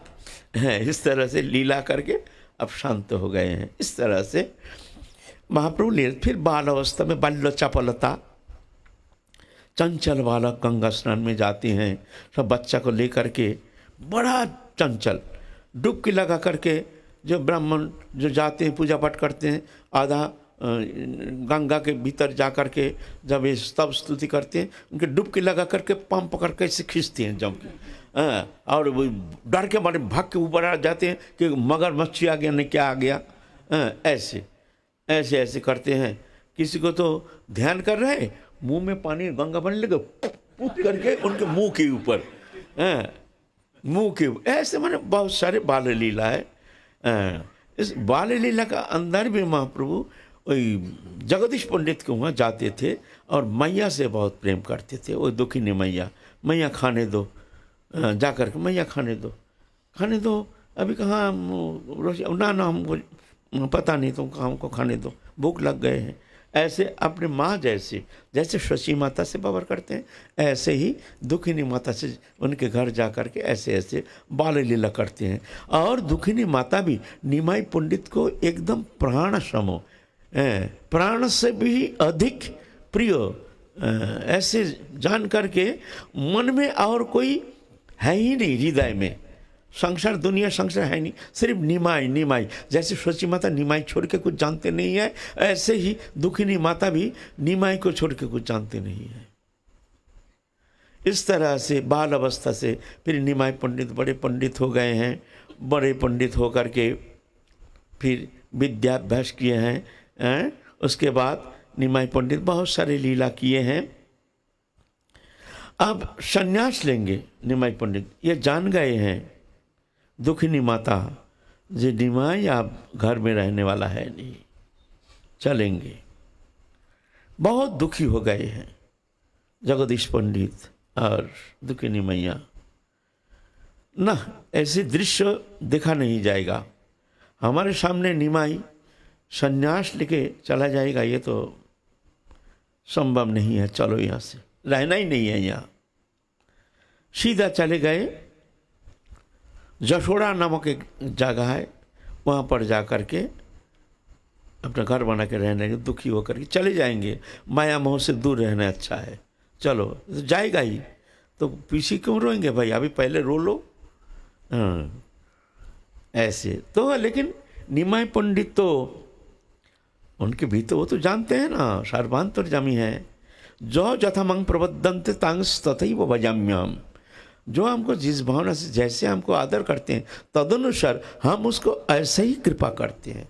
इस तरह से लीला करके अब शांत हो गए हैं। इस तरह से महाप्रभु ले फिर बाल अवस्था में बाल्य चपलता, चंचल बालक गंगा स्नान में जाते हैं, सब बच्चा को लेकर के, बड़ा चंचल, डुबकी लगा करके जो ब्राह्मण जो जाते हैं पूजा पाठ करते हैं, आधा गंगा के भीतर जा कर के जब ये स्तव स्तुति करते हैं, उनके डुबकी लगा करके पाँव पकड़ के ऐसे खींचते हैं जम के, और वो डर के मारे भाग के ऊपर आ जाते हैं कि मगरमच्छी आ गया, नहीं क्या आ गया, ऐसे ऐसे ऐसे करते हैं। किसी को तो ध्यान कर रहे, मुंह में पानी गंगा बन लगे पुट करके उनके मुंह के ऊपर, मुंह के ऊपर, ऐसे मैंने बहुत सारे बाल लीला है। इस बाल लीला का अंदर भी महाप्रभु वही जगदीश पंडित के वहाँ जाते थे और मैया से बहुत प्रेम करते थे। वो दुखिनी मैया, मैया खाने दो, जा कर के मैया खाने दो, खाने दो, अभी कहाँ ना ना हमको पता नहीं, तुम हमको खाने दो, भूख लग गए हैं। ऐसे अपने माँ जैसे, जैसे शची माता से व्यवहार करते हैं, ऐसे ही दुखिनी माता से उनके घर जा कर के ऐसे ऐसे बाल लीला करते हैं। और दुखिनी माता भी निमाई पंडित को एकदम प्राण समो, प्राण से भी अधिक प्रिय, ऐसे जान करके मन में और कोई है ही नहीं, हृदय में संसार दुनिया संसार है नहीं, सिर्फ निमाई निमाई। जैसे शची माता निमाई छोड़ के कुछ जानते नहीं है, ऐसे ही दुखिनी माता भी निमाई को छोड़ के कुछ जानते नहीं है। इस तरह से बाल अवस्था से फिर निमाई पंडित बड़े पंडित हो गए हैं। बड़े पंडित होकर के फिर विद्याभ्यास किए हैं। उसके बाद निमाई पंडित बहुत सारे लीला किए हैं। अब संन्यास लेंगे निमाई पंडित, ये जान गए हैं दुखिनी माता जे निमाई आप घर में रहने वाला है नहीं, चलेंगे। बहुत दुखी हो गए हैं जगदीश पंडित और दुखिनी मैया ना, ऐसे दृश्य देखा नहीं जाएगा। हमारे सामने निमाई संन्यास लेके चला जाएगा, ये तो संभव नहीं है, चलो यहाँ से, रहना ही नहीं है यहाँ। सीधा चले गए, जसोड़ा नामक एक जगह है, वहाँ पर जा कर के अपना घर बना के रहने के, दुखी होकर के चले जाएंगे। माया मोह से दूर रहना अच्छा है, चलो तो जाएगा ही, तो पीछे क्यों रोएंगे भाई, अभी पहले रो लो। ऐसे तो, लेकिन निमाई पंडित तो उनके भीतर वो तो जानते हैं ना, सर्वांतर्यामी है। जो जथामंग प्रबद्धन्ते तांस तथैव भजाम्यहम्, जो हमको जिस भावना से, जैसे हमको आदर करते हैं तदनुसार हम उसको ऐसे ही कृपा करते हैं।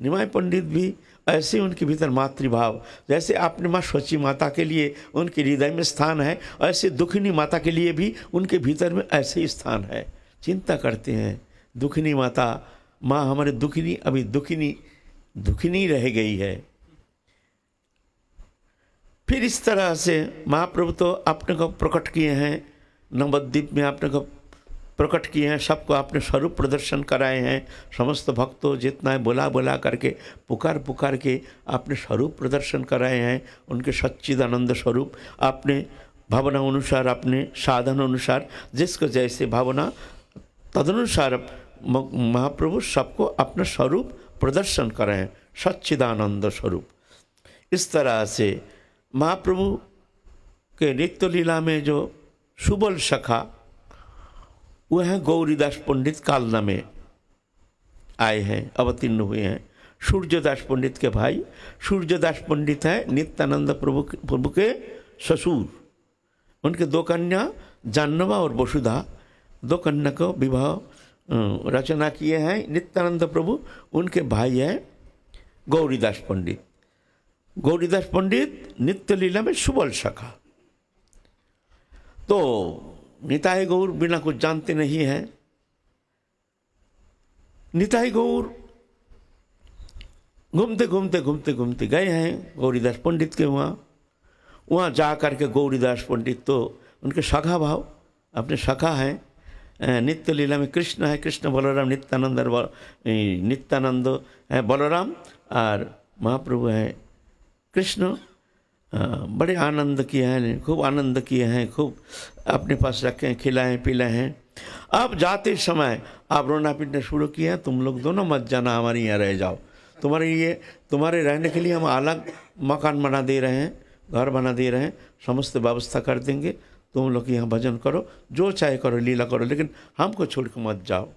निमाई पंडित भी ऐसे, उनके भीतर मातृभाव, जैसे आपने माँ शची माता के लिए उनके हृदय में स्थान है, ऐसे दुखिनी माता के लिए भी उनके भीतर में ऐसे ही स्थान है। चिंता करते हैं दुखिनी माता, माँ हमारे दुखिनी, अभी दुखिनी रह गई है। फिर इस तरह से महाप्रभु तो अपने को प्रकट किए हैं, नवद्वीप में आपने को प्रकट किए हैं, सबको आपने स्वरूप प्रदर्शन कराए हैं। समस्त भक्तों जितना है बुला बुला करके, पुकार पुकार के आपने स्वरूप प्रदर्शन कराए हैं। उनके सच्चिदानंद स्वरूप आपने भावना अनुसार, अपने साधन अनुसार, जिसको जैसे भावना तदनुसार महाप्रभु सबको अपना स्वरूप प्रदर्शन कराएं, सच्चिदानंद स्वरूप। इस तरह से महाप्रभु के नित्य लीला में जो सुबल सखा, वह है गौरीदास पंडित कालना में आए हैं, अवतीर्ण हुए हैं। सूर्यदास पंडित के भाई सूर्यदास पंडित है नित्यानंद प्रभु के ससुर। उनके दो कन्या जाह्नवा और वसुधा, दो कन्या को विवाह रचना किए हैं नित्यानंद प्रभु। उनके भाई है गौरीदास पंडित। गौरीदास पंडित नित्य लीला में सुबल सखा। तो निताई गौर बिना कुछ जानते नहीं है। निताई गौर घूमते घूमते घूमते घूमते गए हैं गौरीदास पंडित के वहाँ जा करके गौरीदास पंडित तो उनके सखा भाव, अपने सखा हैं। नित्य लीला में कृष्ण है, कृष्ण बलराम, नित्यानंद है बलराम और महाप्रभु है कृष्ण। बड़े आनंद किए हैं, खूब आनंद किए हैं, खूब अपने पास रखे हैं, खिलाए पिलाए हैं। अब जाते समय आप रोना पीटना शुरू किए हैं, तुम लोग दोनों मत जाना, हमारे यहाँ रह जाओ, तुम्हारे रहने के लिए हम अलग मकान बना दे रहे हैं, घर बना दे रहे हैं, समस्त व्यवस्था कर देंगे, तुम लोग यहाँ भजन करो, जो चाहे करो, लीला करो, लेकिन हमको छोड़ के मत जाओ,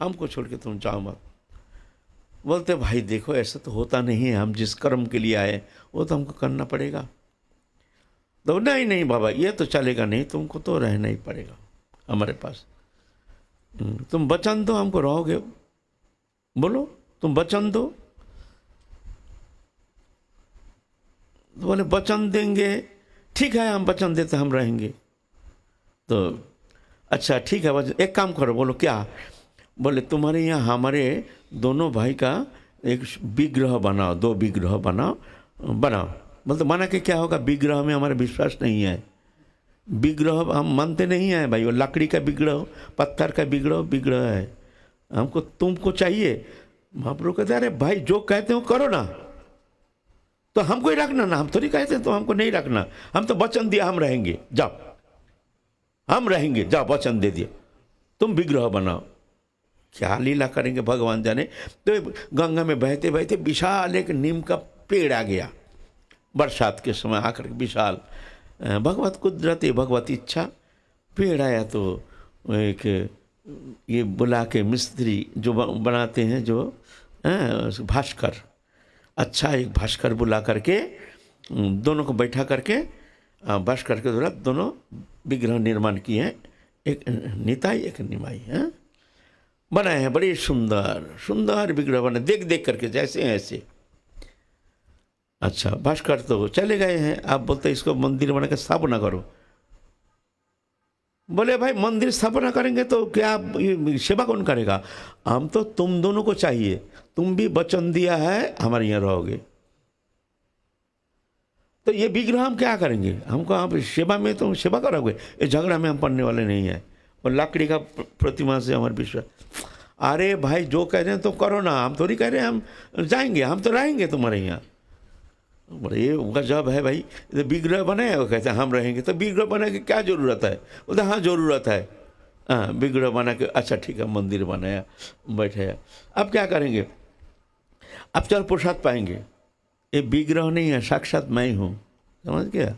हमको छोड़ के तुम जाओ मत। बोलते भाई देखो ऐसा तो होता नहीं है, हम जिस कर्म के लिए आए वो तो हमको करना पड़ेगा। तो नहीं बाबा ये तो चलेगा नहीं, तुमको तो रहना ही पड़ेगा हमारे पास। तुम वचन दो हमको, रहोगे, बोलो तुम वचन दो। तो बोले वचन देंगे, ठीक है हम वचन देते हम रहेंगे। तो अच्छा ठीक है वचन, एक काम करो। बोलो क्या? बोले तुम्हारे यहाँ हमारे दोनों भाई का एक विग्रह बनाओ, 2 विग्रह बनाओ। मतलब बना के क्या होगा? विग्रह में हमारा विश्वास नहीं है, विग्रह हम मानते नहीं हैं भाई। वो लकड़ी का विग्रह, पत्थर का विग्रह है, हमको तुमको चाहिए। महाप्रभु कहते अरे भाई जो कहते हो करो ना, तो हमको ही रखना ना, हम थोड़ी कहते तो हमको नहीं रखना। हम तो वचन दिया हम रहेंगे, जाओ हम रहेंगे, जाओ वचन दे दिया, तुम विग्रह बनाओ। क्या लीला करेंगे भगवान जाने। तो गंगा में बहते बहते विशाल एक नीम का पेड़ आ गया, बरसात के समय आकर विशाल, भगवत कुदरती भगवत इच्छा पेड़ आया। तो एक ये बुला के मिस्त्री जो बनाते हैं, जो भास्कर, अच्छा एक भास्कर बुला करके दोनों को बैठा करके भास्कर के द्वारा दोनों विग्रह निर्माण किए हैं, एक निताई एक निमाई हैं, बनाए हैं। बड़े सुंदर सुंदर विग्रह बने, देख देख करके जैसे ऐसे। अच्छा भास्कर तो चले गए हैं, आप बोलते इसको मंदिर बना के स्थापना करो। बोले भाई मंदिर स्थापना करेंगे तो क्या सेवा कौन करेगा? हम तो तुम दोनों को चाहिए, तुम भी वचन दिया है हमारे यहाँ रहोगे, तो ये विग्रह हम क्या करेंगे? हमको आप सेवा में तुम सेवा करोगे, ये झगड़ा में हम पढ़ने वाले नहीं है। और लकड़ी का प्रतिमा से हमारे विश्वास। अरे भाई जो कह रहे हैं तो करो ना, हम थोड़ी कह रहे हैं हम जाएंगे, हम तो रहेंगे तुम्हारे यहाँ। बोले ये गजब है भाई, तो विग्रह बनाए, वो कहते हैं हम रहेंगे, तो विग्रह बना के क्या ज़रूरत है? बोलते हाँ ज़रूरत है, हाँ विग्रह बना के, अच्छा ठीक है मंदिर बनाया, बैठे। अब क्या करेंगे? अब चल प्रसाद पाएंगे। ये विग्रह नहीं है, साक्षात मैं ही हूँ, समझ गया?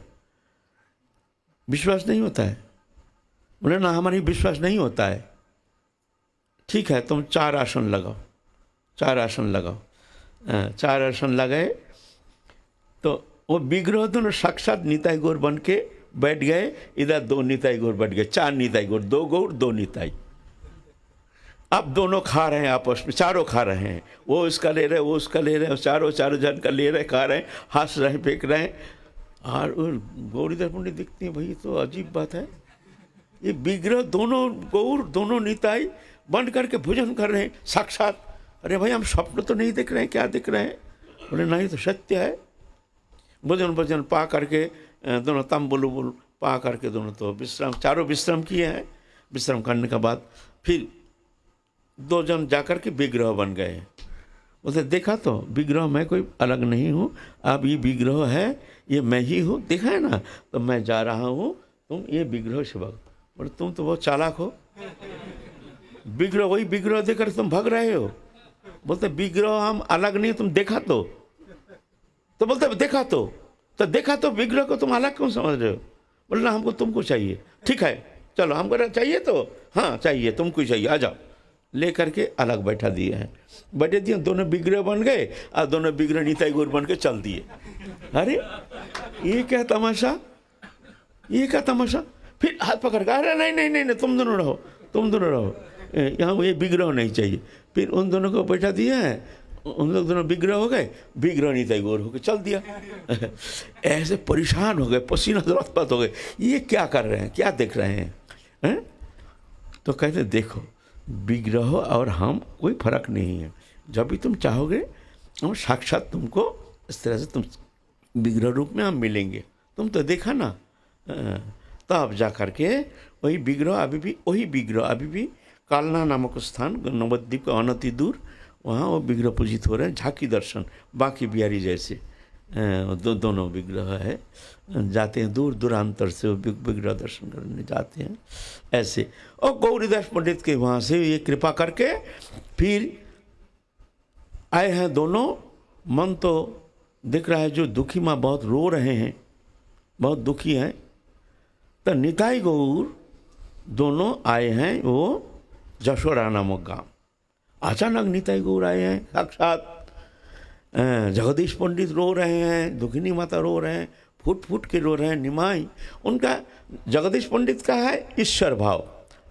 विश्वास नहीं होता है। बोले ना हमारी विश्वास नहीं होता है। ठीक है तुम 4 आसन लगाओ, 4 आसन लगाओ। 4 आसन लगाए तो वो विग्रह दोनों साक्षात निताई गौर बन के बैठ गए। इधर 2 निताई गौर बैठ गए, 4 निताई गौर, 2 गौर 2 निताई। अब दोनों खा रहे हैं आपस में, चारों खा रहे हैं, वो इसका ले रहे, वो उसका ले रहे, चारों जन का ले रहे, खा रहे हैं, हंस रहे, फेंक रहे हैं। और गौरीधर पंडित दिखते हैं, भाई तो अजीब बात है, ये विग्रह दोनों गौर दोनों निताई बंद करके भोजन कर रहे हैं साक्षात। अरे भाई हम स्वप्न तो नहीं देख रहे हैं, क्या देख रहे हैं? बोले नहीं तो सत्य है। भोजन पा करके दोनों तम्बुल पा करके दोनों तो विश्राम, चारों विश्राम किए हैं। विश्राम करने के बाद फिर 2 जन जाकर के विग्रह बन गए हैं। उसे देखा तो विग्रह मैं कोई अलग नहीं हूँ, अब ये विग्रह है, ये मैं ही हूँ, देखा है ना? तो मैं जा रहा हूँ, तुम ये विग्रह से भागो। बोले तुम तो बहुत चालाक हो, विग्रह वही विग्रह देकर तुम भाग रहे हो। बोलते विग्रह हम अलग नहीं, तुम देखा तो बोलते देखा तो विग्रह को तुम अलग क्यों समझ रहे हो? बोले ना हमको तुमको चाहिए। ठीक है चलो हमको चाहिए, तो हाँ चाहिए, तुमको चाहिए, आ जाओ। ले करके अलग बैठा दिए हैं, बैठे दिए, दोनों विग्रह बन गए और दोनों विग्रह निताई गौर बन के चल दिए। अरे ये क्या तमाशा, ये क्या तमाशा? फिर हाथ पकड़ कर, अरे नहीं तुम दोनों रहो, यहाँ ये विग्रह नहीं चाहिए। फिर उन दोनों को बैठा दिए हैं, उन लोग दोनों विग्रह हो गए, विग्रह निताई गौर होकर चल दिया। ऐसे परेशान हो गए, पसीना लथपथ हो गए, ये क्या कर रहे हैं, क्या देख रहे हैं? तो कहते देखो विग्रह और हम कोई फर्क नहीं है, जब भी तुम चाहोगे हम साक्षात तुमको इस तरह से तुम विग्रह रूप में हम मिलेंगे। तुम तो देखा ना। तब जा करके वही विग्रह अभी भी कालना नामक स्थान नवद्वीप का अनति दूर, वहाँ वो विग्रह पूजित हो रहे हैं। झांकी दर्शन बाकी बिहारी जैसे दोनों विग्रह है, जाते हैं दूर दूरांतर से विग्रह दर्शन करने जाते हैं ऐसे। और गौरीदास पंडित के वहाँ से ये कृपा करके फिर आए हैं दोनों। मन तो दिख रहा है जो दुखी माँ बहुत रो रहे हैं, बहुत दुखी हैं। तो निताई गौर दोनों आए हैं वो जशोरा नामक गाँव। अचानक निताई गौर आए हैं साक्षात। जगदीश पंडित रो रहे हैं, दुखिनी माता रो रहे हैं, फूट फूट के रो रहे हैं। निमाई उनका, जगदीश पंडित का है ईश्वर भाव,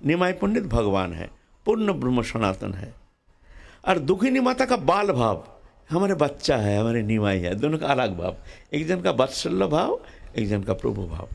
निमाई पंडित भगवान है, पूर्ण ब्रह्म सनातन है। और दुखिनी माता का बाल भाव, हमारे बच्चा है, हमारे निमाई है, दोनों का अलग भाव। एक जन का वात्सल्य भाव, एक जन का प्रभु भाव।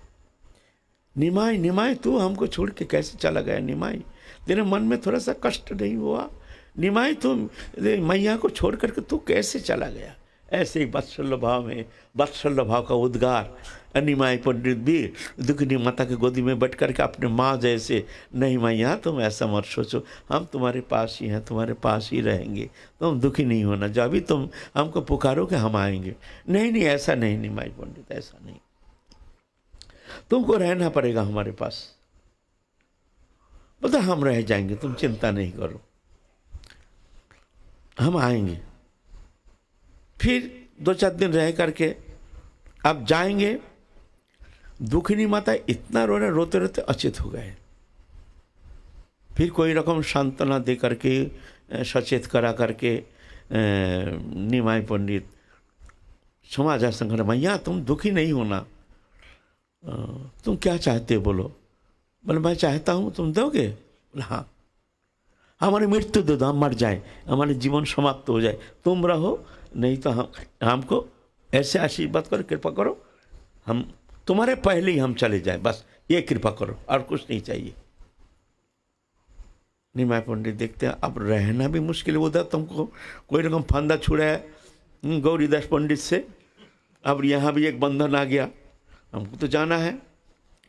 निमाई निमाई तू हमको छोड़ के कैसे चला गया निमाई, तेरे मन में थोड़ा सा कष्ट नहीं हुआ? निमाई तू मैया को छोड़ करके तू कैसे चला गया? ऐसे ही वात्सल्य भाव में, वात्सल्य भाव का उद्गार। निमाई पंडित भी दुखनी माता की गोदी में बैठ करके अपने माँ जैसे, नहीं मैया तुम ऐसा मत सोचो, हम तुम्हारे पास ही हैं, तुम्हारे पास ही रहेंगे, तुम दुखी नहीं होना, जब भी तुम हमको पुकारोगे हम आएंगे। नहीं नहीं ऐसा नहीं निमाई पंडित, ऐसा नहीं, तुमको रहना पड़ेगा हमारे पास। बता हम रह जाएंगे, तुम चिंता नहीं करो, हम आएंगे। फिर 2-4 दिन रह करके अब जाएंगे। दुखनी माता इतना रोते रोते अचेत हो गए। फिर कोई रकम सांत्वना दे करके, सचेत करा करके निमाई पंडित समाज संकर, मैया तुम दुखी नहीं होना, तुम क्या चाहते हो बोलो? बोले मैं चाहता हूँ, तुम दोगे? बोले हाँ, हमारी मृत्यु दे दो, हम मर जाए, हमारे जीवन समाप्त हो जाए, तुम रहो, नहीं तो हमको ऐसे आशीर्वाद करो, कृपा करो, हम तुम्हारे पहले ही हम चले जाए, बस ये कृपा करो, और कुछ नहीं चाहिए। निमाई पंडित देखते हैं अब रहना भी मुश्किल, उधर तुमको कोई रकम फंदा छुड़ा है गौरीदास पंडित से, अब यहाँ भी एक बंधन आ गया, हमको तो जाना है।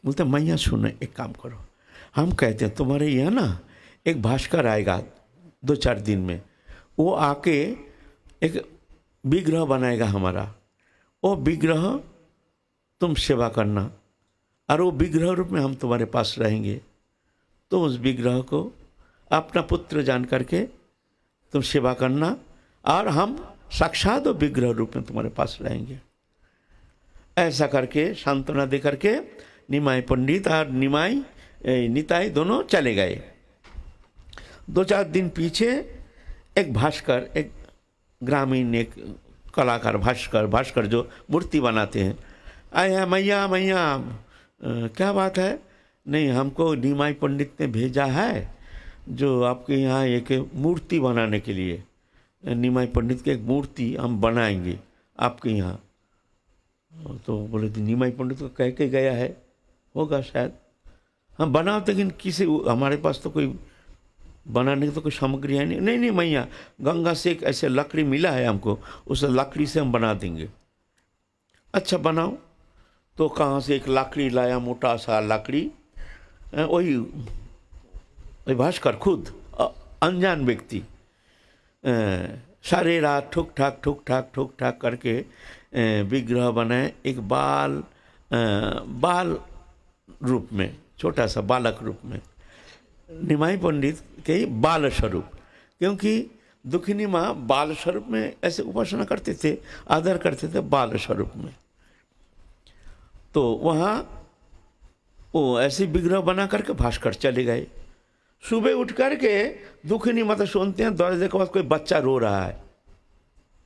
बोलते मैया सुनो, एक काम करो, हम कहते हैं तुम्हारे यहाँ ना एक भास्कर आएगा 2-4 दिन में, वो आके एक विग्रह बनाएगा हमारा, वो विग्रह तुम सेवा करना, और वो विग्रह रूप में हम तुम्हारे पास रहेंगे, तो उस विग्रह को अपना पुत्र जान करके तुम सेवा करना, और हम साक्षात विग्रह रूप में तुम्हारे पास रहेंगे। ऐसा करके सांत्वना दे करके निमाई पंडित और निताई दोनों चले गए। 2-4 दिन पीछे एक भास्कर, एक ग्रामीण, एक कलाकार, भास्कर जो मूर्ति बनाते हैं, आए हैं, मैया मैया क्या बात है? नहीं, हमको निमाई पंडित ने भेजा है जो आपके यहाँ एक मूर्ति बनाने के लिए, निमाई पंडित की एक मूर्ति हम बनाएंगे आपके यहाँ। तो बोले निमाई पंडित को कह के गया है, होगा शायद, हम बनाओ, लेकिन किसी, हमारे पास तो कोई बनाने की तो कोई सामग्री है नहीं। नहीं नहीं मैया, गंगा से एक ऐसे लकड़ी मिला है हमको, उस लकड़ी से हम बना देंगे। अच्छा बनाओ। तो कहाँ से एक लकड़ी लाया, मोटा सा लकड़ी, वही भास्कर खुद, अनजान व्यक्ति, सारे रात ठुक ठाक करके विग्रह बनाए, एक बाल रूप में, छोटा सा बालक रूप में, निमाई पंडित के बाल स्वरूप, क्योंकि दुखिनी माँ बाल स्वरूप में ऐसे उपासना करते थे, आदर करते थे बाल स्वरूप में। तो वहाँ वो ऐसे विग्रह बना करके भास्कर चले गए। सुबह उठ करके दुखिनी माता सुनते हैं दरवाजे के पास कोई बच्चा रो रहा है,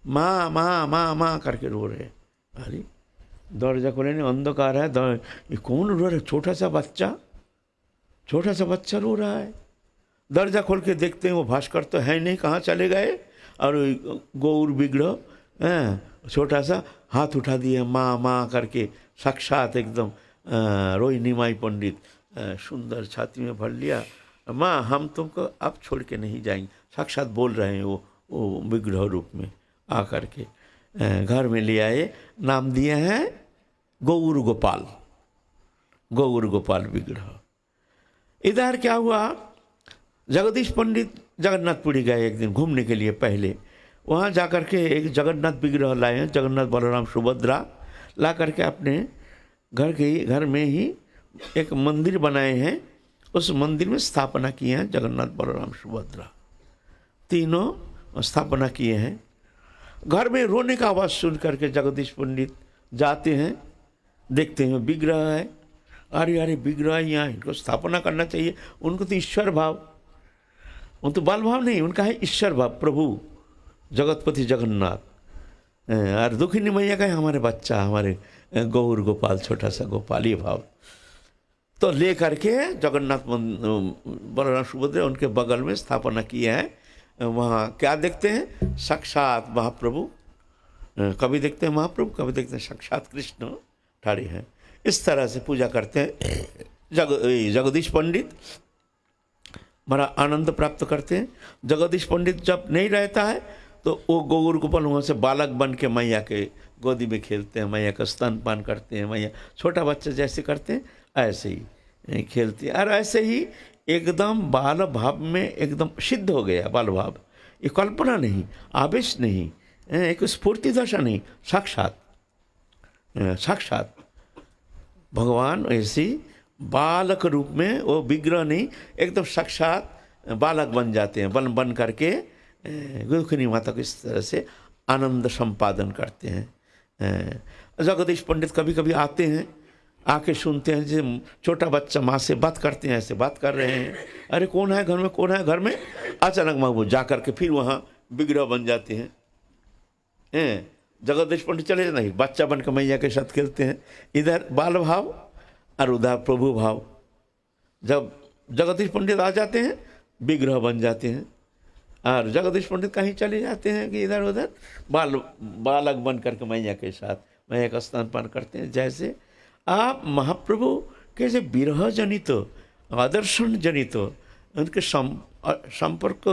माँ माँ माँ माँ करके रो रहे। अरे दरवाजा खोले नहीं, अंधकार है, ये कौन रो रहा है? छोटा सा बच्चा रो रहा है। दरवाजा खोल के देखते हैं वो भास्कर तो है नहीं, कहाँ चले गए? और गौर विग्रह छोटा सा हाथ उठा दिए, माँ माँ करके, साक्षात एकदम रोई निमाई पंडित, सुंदर छाती में भर लिया, माँ हम तुमको अब छोड़ के नहीं जाएंगे, साक्षात बोल रहे हैं वो विग्रह रूप में आकर के। घर में ले आए, नाम दिए हैं गौर गोपाल विग्रह। इधर क्या हुआ, जगदीश पंडित जगन्नाथपुरी गए एक दिन घूमने के लिए। पहले वहाँ जाकर के एक जगन्नाथ विग्रह लाए हैं, जगन्नाथ बलराम सुभद्रा, ला करके अपने घर में ही एक मंदिर बनाए हैं, उस मंदिर में स्थापना किए हैं। जगन्नाथ बलराम सुभद्रा तीनों स्थापना किए हैं। घर में रोने का आवाज़ सुन करके जगदीश पंडित जाते हैं, देखते हैं विग्रह है, अरे विग्रह यहाँ, इनको स्थापना करना चाहिए। उनको तो ईश्वर भाव, उन तो बाल भाव नहीं, उनका है ईश्वर भाव, प्रभु जगतपति जगन्नाथ। और दुखिनी मैया का है हमारे बच्चा, हमारे गौर गोपाल, छोटा सा गोपाल, ये भाव। तो ले करके जगन्नाथ बलराम सुभद्रा उनके बगल में स्थापना किए हैं वहाँ क्या देखते हैं? साक्षात महाप्रभु। कभी देखते हैं महाप्रभु, कभी देखते हैं साक्षात कृष्ण ठाड़े हैं। इस तरह से पूजा करते हैं। जगदीश पंडित बड़ा आनंद प्राप्त करते हैं। जगदीश पंडित जब नहीं रहता है तो वो गौर गोपाल वहाँ से बालक बन के मैया के गोदी में खेलते हैं, मैया का स्तनपान करते हैं, मैया छोटा बच्चा जैसे करते हैं ऐसे ही खेलते हैं। और ऐसे ही एकदम बाल भाव में एकदम सिद्ध हो गया। बाल भाव, ये कल्पना नहीं, आवेश नहीं, एक स्फूर्ति दशा नहीं, साक्षात साक्षात भगवान ऐसी बालक रूप में, वो विग्रह नहीं, एकदम साक्षात बालक बन जाते हैं। बन करके दुखिनी माता को इस तरह से आनंद संपादन करते हैं। जगदीश पंडित कभी कभी आते हैं, आके सुनते हैं जो छोटा बच्चा माँ से बात करते हैं, ऐसे बात कर रहे हैं, अरे कौन है घर में, कौन है घर में। अचानक माँ वो जा करके फिर वहाँ विग्रह बन जाते हैं। जगदीश पंडित चले नहीं, बच्चा बन के मैया के साथ खेलते हैं। इधर बाल भाव और उधर प्रभु भाव। जब जगदीश पंडित आ जाते हैं विग्रह बन जाते हैं, और जगदीश पंडित कहीं चले जाते हैं कि इधर उधर बालक बन करके मैया के साथ मैया का स्तनपान करते हैं। जैसे आप महाप्रभु के जो विरह जनित, आदर्शन जनित उनके संपर्क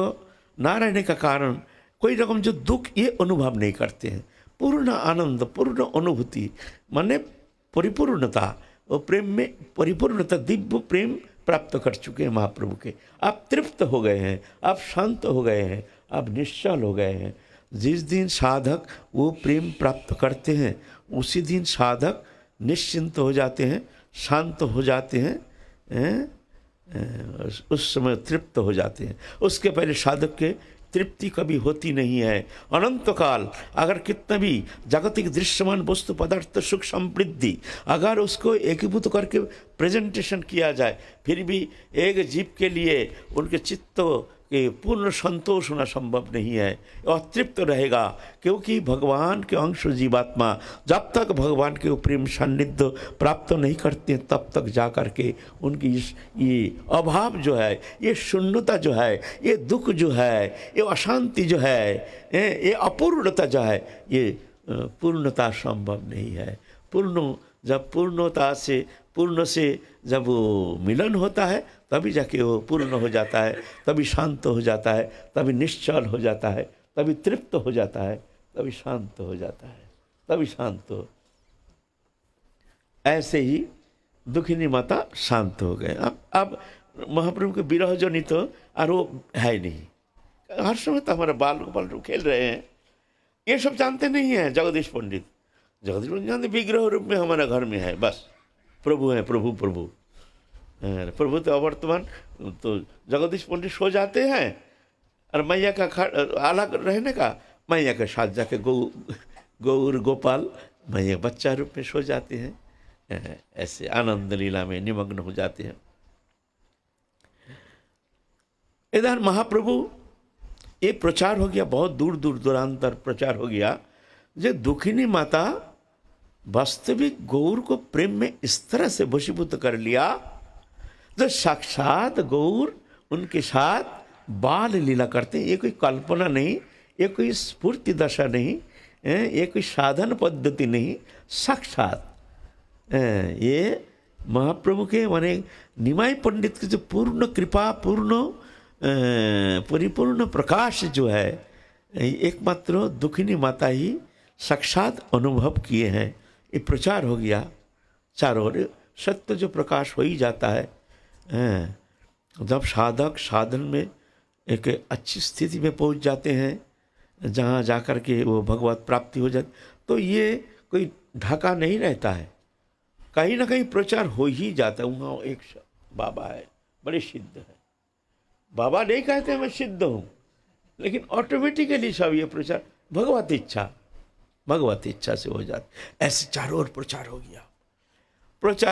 ना रहने का कारण कोई रकम जो दुख ये अनुभव नहीं करते हैं। पूर्ण आनंद, पूर्ण अनुभूति, माने परिपूर्णता, वो प्रेम में परिपूर्णता, दिव्य प्रेम प्राप्त कर चुके हैं महाप्रभु के। आप तृप्त हो गए हैं, आप शांत हो गए हैं, आप निश्चल हो गए हैं। जिस दिन साधक वो प्रेम प्राप्त करते हैं उसी दिन साधक निश्चिंत हो जाते हैं, शांत हो जाते हैं, उस समय तृप्त हो जाते हैं। उसके पहले साधक के तृप्ति कभी होती नहीं है। अनंत काल अगर कितना भी जागतिक दृश्यमान वस्तु पदार्थ सुख समृद्धि अगर उसको एकीभूत करके प्रेजेंटेशन किया जाए, फिर भी एक जीव के लिए उनके चित्त के पूर्ण संतोष होना संभव नहीं है, अतृप्त रहेगा। क्योंकि भगवान के अंश जीवात्मा जब तक भगवान के प्रेम सान्निध्य प्राप्त नहीं करते तब तक जा कर के उनकी ये अभाव जो है, ये शून्यता जो है, ये दुख जो है, ये अशांति जो है, ये अपूर्णता जो है, ये पूर्णता संभव नहीं है। जब पूर्ण से जब वो मिलन होता है तभी जाके वो पूर्ण हो जाता है, तभी शांत हो जाता है, तभी निश्चल हो जाता है, तभी तृप्त हो जाता है, तभी शांत हो जाता है, तभी शांत हो। ऐसे ही दुखिनी माता शांत हो गए। अब महाप्रभु के विरह जो नहीं तो और वो है नहीं। हर समय तो हमारे बाल गोपाल खेल रहे हैं, ये सब जानते नहीं हैं। जगदीश पंडित जानते विग्रह रूप में हमारा घर में है, बस प्रभु है, प्रभु प्रभु प्रभु। तो अवर्तमान तो जगदीश पंडित सो जाते हैं और मैया का अलग रहने का, मैया के साथ जाके गौर गोपाल मैया बच्चा रूप में सो जाते हैं। ऐसे आनंद लीला में निमग्न हो जाते हैं। इधर महाप्रभु ये प्रचार हो गया, बहुत दूर दूर दूरांतर प्रचार हो गया। जो दुखिनी माता वास्तविक गौर को प्रेम में इस तरह से वशीभूत कर लिया, जो साक्षात गौर उनके साथ बाल लीला करते हैं। ये कोई कल्पना नहीं, ये कोई स्फूर्ति दशा नहीं, ये कोई साधन पद्धति नहीं, साक्षात ये महाप्रभु के माने निमाई पंडित की जो पूर्ण कृपा, पूर्ण परिपूर्ण प्रकाश जो है, एकमात्र दुखिनी माता ही साक्षात अनुभव किए हैं। ये प्रचार हो गया चारों ओर, सत्य जो प्रकाश हो ही जाता है। जब साधक साधन में एक अच्छी स्थिति में पहुंच जाते हैं, जहाँ जाकर के वो भगवत प्राप्ति हो जाती, तो ये कोई ढाका नहीं रहता है, कहीं ना कहीं प्रचार हो ही जाता है। वहाँ एक बाबा है, बड़े सिद्ध है, बाबा नहीं कहते मैं सिद्ध हूँ, लेकिन ऑटोमेटिकली सब ये प्रचार भगवत इच्छा से हो जाता। ऐसे चारों ओर प्रचार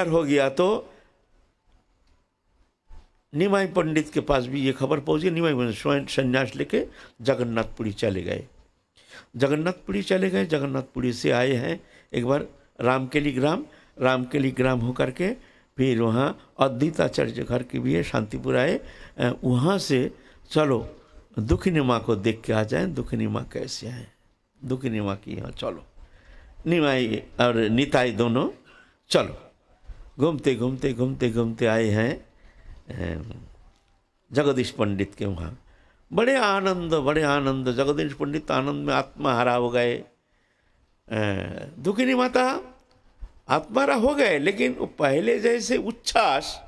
हो गया तो निमाई पंडित के पास भी ये खबर पहुंच गई। निमाई पंडित स्वयं संन्यास लेके जगन्नाथपुरी चले गए। जगन्नाथपुरी से आए हैं एक बार रामकेली ग्राम होकर के, फिर वहाँ अद्वैताचार्य घर के भी है, शांतिपुर आए। वहाँ से चलो दुखिनी माँ को देख के आ जाए, दुखिनी माँ कैसे हैं, दुखिनी माँ की यहाँ चलो। निमाई और निताई दोनों चलो, घूमते घूमते घूमते घूमते आए हैं जगदीश पंडित के वहाँ। बड़े आनंद, जगदीश पंडित आनंद में आत्माहारा हो गए। दुखिनी माता आत्माहारा हो गए, लेकिन वो पहले जैसे उच्छ्वास,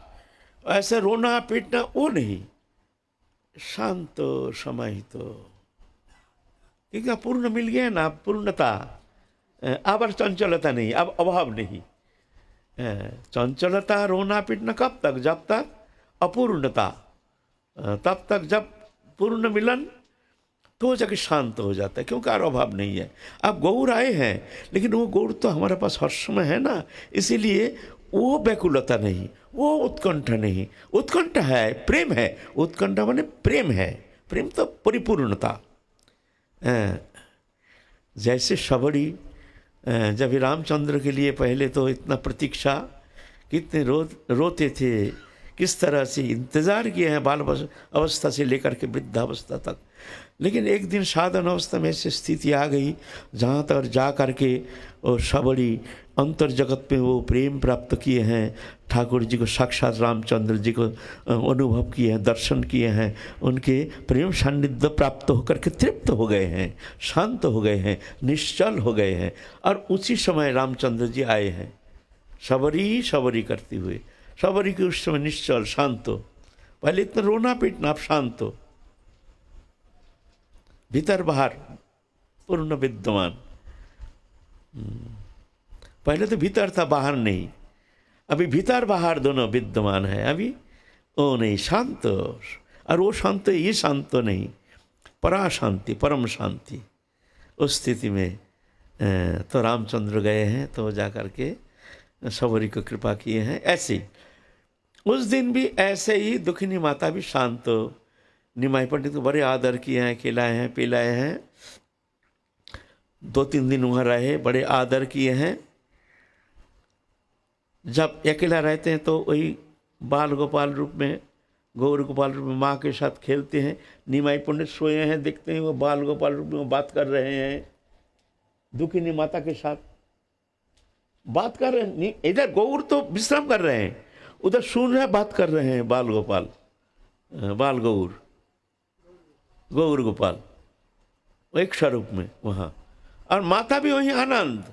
ऐसे रोना पीटना वो नहीं, शांत समाहित, क्योंकि अब पूर्ण मिल गया ना, पूर्णता। अब और चंचलता नहीं, अब अभाव नहीं। चंचलता रोना पीटना कब तक? जब तक अपूर्णता, तब तक जब पूर्ण मिलन तो जाके शांत हो जाता है, क्योंकि और अभाव नहीं है। अब गौर आए हैं, लेकिन वो गौर तो हमारे पास हर समय है ना, इसीलिए वो व्याकुलता नहीं, वो उत्कंठा नहीं। उत्कंठा है, प्रेम है, उत्कंठा माने प्रेम है, प्रेम तो परिपूर्णता। जैसे सबरी जब रामचंद्र के लिए पहले तो इतना प्रतीक्षा, कितने रोते थे, किस तरह से इंतज़ार किए हैं बाल अवस्था से लेकर के वृद्धावस्था तक। लेकिन एक दिन साधन अवस्था में ऐसी स्थिति आ गई जहाँ तक जा कर के और सबरी अंतर जगत में वो प्रेम प्राप्त किए हैं, ठाकुर जी को, साक्षात रामचंद्र जी को अनुभव किए हैं, दर्शन किए हैं, उनके प्रेम सान्निध्य प्राप्त होकर के तृप्त हो गए हैं, शांत हो गए हैं, निश्चल हो गए हैं। और उसी समय रामचंद्र जी आए हैं, सबरी करते हुए। सबरी के उस समय निश्चल शांत हो, पहले इतना रोना पीटना, आप शांत हो, भीतर बाहर पूर्ण विद्यमान। पहले तो भीतर था, बाहर नहीं, अभी भीतर बाहर दोनों विद्यमान है। अभी वो नहीं, शांत, और वो शांत, ये शांत तो नहीं, परा शांति, परम शांति। उस स्थिति में तो रामचंद्र गए हैं, तो जा कर के सबरी को कृपा किए हैं। ऐसे उस दिन भी ऐसे ही दुखिनी माता भी शांत हो। निमाई पंडित को बड़े आदर किए हैं, खिलाए हैं, पिलाए हैं, 2-3 दिन वहाँ रहे, बड़े आदर किए हैं। जब अकेला रहते हैं तो वही बाल गोपाल रूप में, गौर गोपाल रूप में माँ के साथ खेलते हैं। निमाई पंडित सोए हैं, देखते हैं वो बाल गोपाल रूप में बात कर रहे हैं, दुखिनी माता के साथ बात कर रहे हैं। इधर गौर तो विश्राम कर रहे हैं, उधर सुन रहे, बात कर रहे हैं बाल गोपाल, बाल गौर, गौर गोपाल एक स्वरूप में वहाँ। और माता भी वही आनंद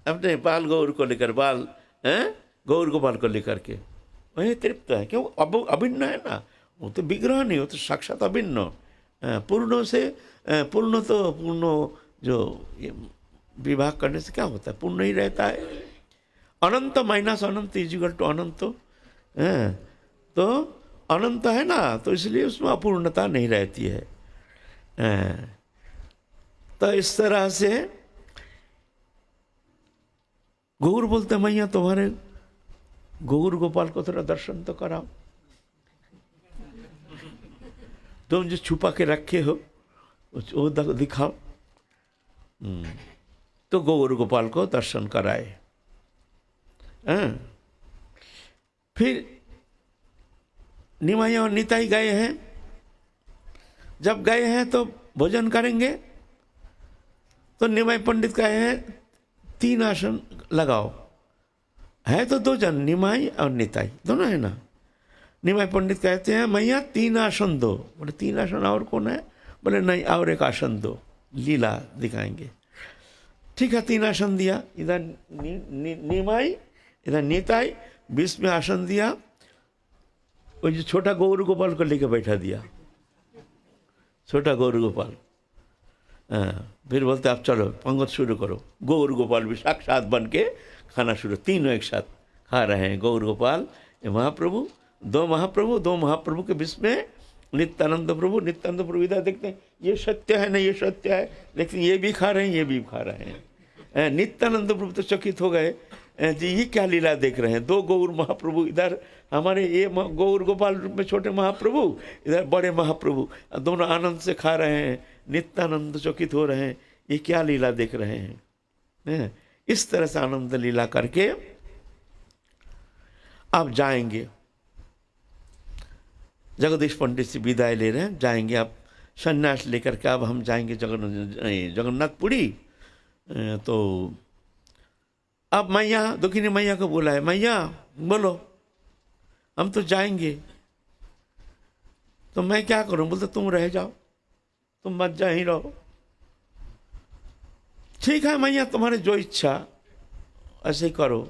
अपने बाल गौर को लेकर, बाल गौर गोपाल को लेकर के वही तृप्त है। क्यों? अब अभिन्न है ना, वो तो विग्रह नहीं, वो तो साक्षात अभिन्न, पूर्णों से पूर्ण, तो पूर्ण जो विवाह करने से क्या होता है, पूर्ण ही रहता है। अनंत माइनस अनंत इज इक्वल टू अनंत, तो अनंत है ना, तो इसलिए उसमें अपूर्णता नहीं रहती है। तो इस तरह से गौर बोलते, मैया तुम्हारे गौर गोपाल को थोड़ा दर्शन तो कराओ, तुम जो छुपा के रखे हो वो दिखाओ। तो गौर गोपाल को दर्शन कराए। फिर निमाई और निताई गए हैं। जब गए हैं तो भोजन करेंगे, तो निमाई पंडित कहे हैं 3 आसन लगाओ। है तो 2 जन, निमाई और निताई दोनों है ना। निमाई पंडित कहते हैं मैया 3 आसन दो। बोले 3 आसन और कौन है? बोले नहीं, और एक आसन दो, लीला दिखाएंगे। ठीक है, 3 आसन दिया, इधर निमाई, इधर निताई, बीच में आसन दिया। वो जो छोटा गौर गोपाल को लेकर बैठा दिया, छोटा गौर गोपाल। फिर बोलते आप चलो पंगत शुरू करो। गौर गोपाल भी साक्षात बन के खाना शुरू, तीनों एक साथ खा रहे हैं। गौर गोपाल, महाप्रभु, 2 महाप्रभु, 2 महाप्रभु के बीच में नित्यानंद प्रभु। नित्यानंद प्रभु इधर देखते हैं, ये सत्य है ना, ये सत्य है, लेकिन ये भी खा रहे हैं, ये भी खा रहे हैं। नित्यानंद प्रभु तो चकित हो गए जी, ये क्या लीला देख रहे हैं। 2 गौर महाप्रभु, इधर हमारे ये गौर गोपाल रूप में छोटे महाप्रभु, इधर बड़े महाप्रभु, दोनों आनंद से खा रहे हैं। नित्यानंद चकित हो रहे हैं, ये क्या लीला देख रहे हैं। इस तरह से आनंद लीला करके आप जाएंगे। जगदीश पंडित से विदाई ले रहे हैं, जाएंगे आप संन्यास लेकर के अब हम जाएंगे जगन्नाथपुरी। तो अब मैया, दुखिनी मैया को बोला है, मैया बोलो हम तो जाएंगे, तो मैं क्या करूं? बोलते तुम रह जाओ, तुम मत जा ही रहो। ठीक है मैया, तुम्हारी जो इच्छा ऐसे करो।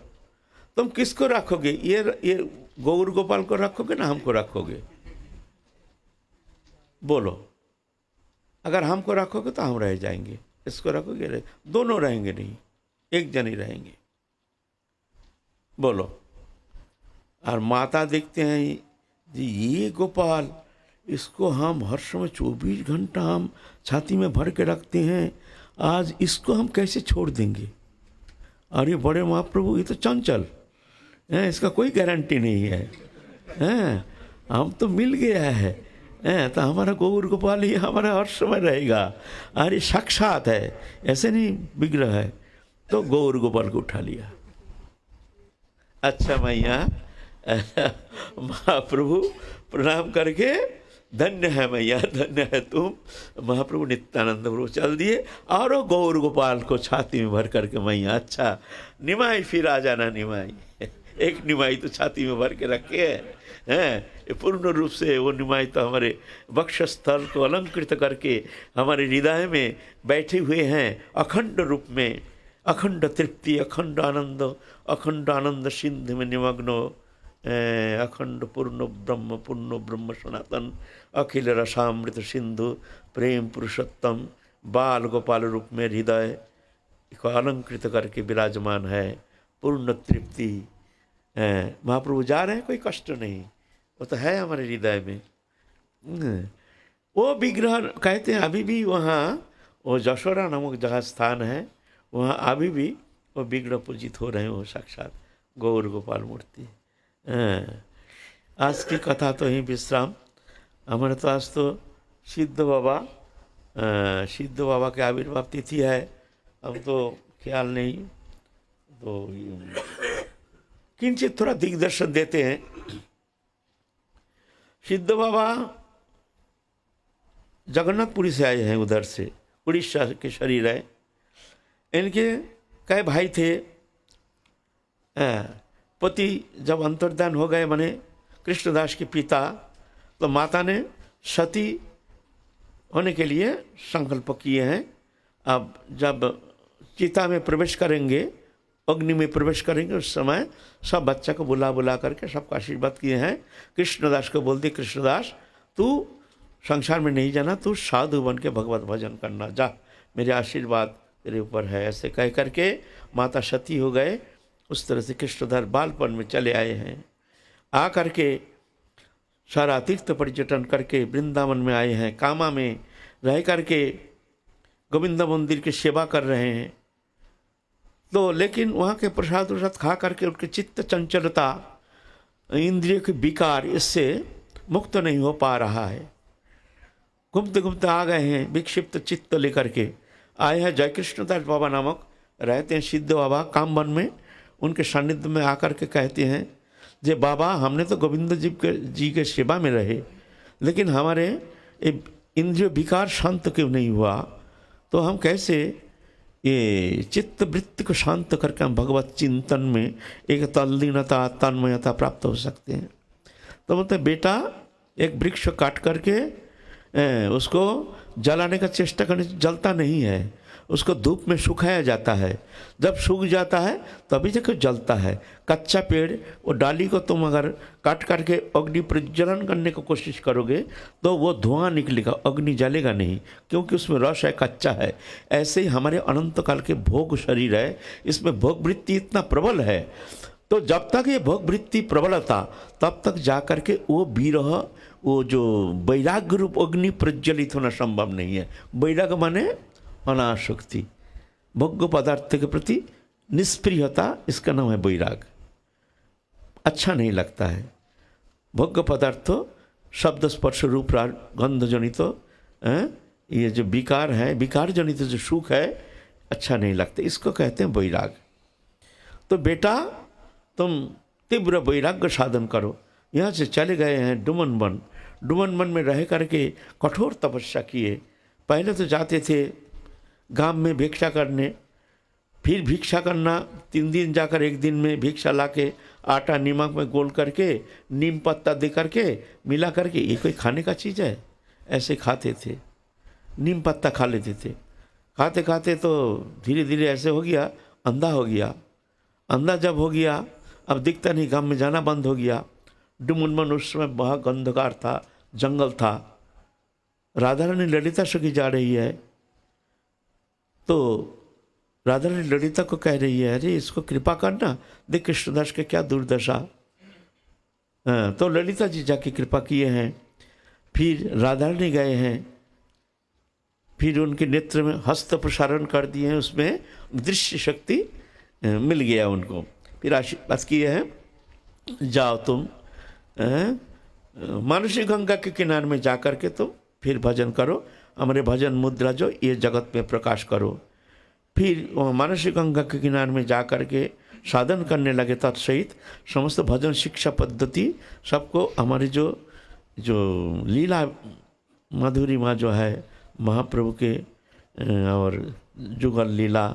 तुम किसको रखोगे? ये गौर गोपाल को रखोगे ना हमको रखोगे? बोलो। अगर हमको रखोगे तो हम रह जाएंगे, इसको रखोगे दोनों रहेंगे नहीं, एक जन ही रहेंगे। बोलो। और माता देखते हैं जी ये गोपाल, इसको हम हर समय 24 घंटा हम छाती में भर के रखते हैं, आज इसको हम कैसे छोड़ देंगे? अरे बड़े महाप्रभु, ये तो चंचल है, इसका कोई गारंटी नहीं है, हैं? हम तो मिल गया है, तो हमारा गौर गोपाल ही हमारा हर समय रहेगा। अरे साक्षात है, ऐसे नहीं विग्रह है। तो गौर गोपाल को उठा लिया। अच्छा मैया, महाप्रभु प्रणाम करके, धन्य है मैया, धन्य है तुम। महाप्रभु नित्यानंद प्रभु चल दिए और गौर गोपाल को छाती में भर करके, मैया अच्छा निमाई फिर आ जाना निमाई। एक निमाई तो छाती में भर के रखे हैं, पूर्ण रूप से वो निमाई तो हमारे वक्षस्थल को अलंकृत करके हमारे हृदय में बैठे हुए हैं, अखंड रूप में, अखंड तृप्ति, अखंड आनंद सिंधु में निमग्नो, अखंड पूर्ण ब्रह्म सनातन, अखिल रसामृत सिंधु, प्रेम पुरुषोत्तम बाल गोपाल रूप में हृदय को अलंकृत करके विराजमान है, पूर्ण तृप्ति। महाप्रभु जा रहे हैं, कोई कष्ट नहीं, वो तो है हमारे हृदय में। वो विग्रह कहते हैं अभी भी वहाँ, वो जशोरा नामक जहाँ स्थान है, वहाँ अभी भी वो विग्रह पूजित हो रहे हैं, वो साक्षात गौर गोपाल मूर्ति। आज की कथा तो ही विश्राम। हमारे तो आज तो सिद्ध बाबा के आविर्भाव तिथि है, अब तो ख्याल नहीं, तो किंचित थोड़ा दिग्दर्शन देते हैं। सिद्ध बाबा जगन्नाथपुरी से आए हैं, उधर से उड़ीसा के शरीर है। इनके कई भाई थे, पति जब अंतर्धान हो गए, माने कृष्णदास के पिता, तो माता ने सती होने के लिए संकल्प किए हैं। अब जब चिता में प्रवेश करेंगे, अग्नि में प्रवेश करेंगे, उस समय सब बच्चा को बुला करके सबका आशीर्वाद किए हैं। कृष्णदास को बोलते, कृष्णदास तू संसार में नहीं जाना, तू साधु बन के भगवत भजन करना, जा, मेरे आशीर्वाद तेरे ऊपर है। ऐसे कह करके माता सती हो गए। उस तरह से कृष्णदास बालपन में चले आए हैं। आ करके सारा तीर्थ पर्यटन करके वृंदावन में आए हैं, कामा में रह करके गोविंद मंदिर की सेवा कर रहे हैं। तो लेकिन वहाँ के प्रसाद उसाद खा करके उनके चित्त चंचलता, इंद्रिय के विकार, इससे मुक्त नहीं हो पा रहा है। घूमते घूमते आ गए हैं, विक्षिप्त चित्त लेकर के आए हैं। जय कृष्णदास बाबा नामक रहते हैं सिद्ध बाबा कामवन में, उनके सानिध्य में आकर के कहते हैं, जे बाबा हमने तो गोविंद जी के सेवा में रहे, लेकिन हमारे इंद्रिय विकार शांत क्यों नहीं हुआ? तो हम कैसे ये चित्त वृत्ति को शांत करके हम भगवत चिंतन में एक तल्लीनता, तन्मयता प्राप्त हो सकते हैं? तो बोलते बेटा, एक वृक्ष काट करके उसको जलाने का चेष्टा करने से जलता नहीं है, उसको धूप में सुखाया जाता है। जब सूख जाता है तभी तक जलता है। कच्चा पेड़, वो डाली को तुम अगर काट करके अग्नि प्रज्वलन करने की कोशिश करोगे तो वो धुआं निकलेगा, अग्नि जलेगा नहीं, क्योंकि उसमें रस है, कच्चा है। ऐसे ही हमारे अनंत काल के भोग शरीर है, इसमें भोग वृत्ति इतना प्रबल है। तो जब तक ये भोग वृत्ति प्रबलता, तब तक जा करके वो विरह, वो जो वैराग्य रूप अग्नि प्रज्वलित होना संभव नहीं है। वैराग्य माने अनासक्ति, भोग्य पदार्थ के प्रति निष्प्रियता, इसका नाम है वैराग। अच्छा नहीं लगता है भोग्य पदार्थ, शब्द स्पर्श रूप गंध जनित ये जो विकार है, विकार जनित जो सुख है, अच्छा नहीं लगता, इसको कहते हैं वैराग। तो बेटा तुम तीव्र वैराग्य साधन करो। यहाँ से चले गए हैं डुमन वन। डुमन वन में रह करके कठोर तपस्या किए। पहले तो जाते थे गांव में भिक्षा करने, फिर भिक्षा करना 3 दिन जाकर 1 दिन में भिक्षा लाके आटा नमक में गोल करके नीम पत्ता दे करके मिला करके, ये कोई खाने का चीज़ है? ऐसे खाते थे, नीम पत्ता खा लेते थे। खाते खाते तो धीरे धीरे ऐसे हो गया, अंधा हो गया। अंधा जब हो गया, अब दिखता नहीं, गांव में जाना बंद हो गया। डुमन उस समय बहुत अंधकार था, जंगल था। राधा रानी ललिता सखी जा रही है, तो राधा रानी ललिता को कह रही है, अरे इसको कृपा करना, देख कृष्णदास के क्या दुर्दशा। तो ललिता जी जाके कृपा किए हैं। फिर राधा रानी गए हैं, फिर उनके नेत्र में हस्त प्रसारण कर दिए हैं, उसमें दृश्य शक्ति मिल गया उनको। फिर आशीर्वाद किए हैं, जाओ तुम मानसी गंगा के किनारे में जा कर के तुम फिर भजन करो, हमारे भजन मुद्रा जो ये जगत में प्रकाश करो। फिर मानसी गंगा के किनारे में जा कर के साधन करने लगे। तत्सहित समस्त भजन शिक्षा पद्धति सबको हमारी जो लीला मधुरिमा जो है महाप्रभु के और जुगल लीला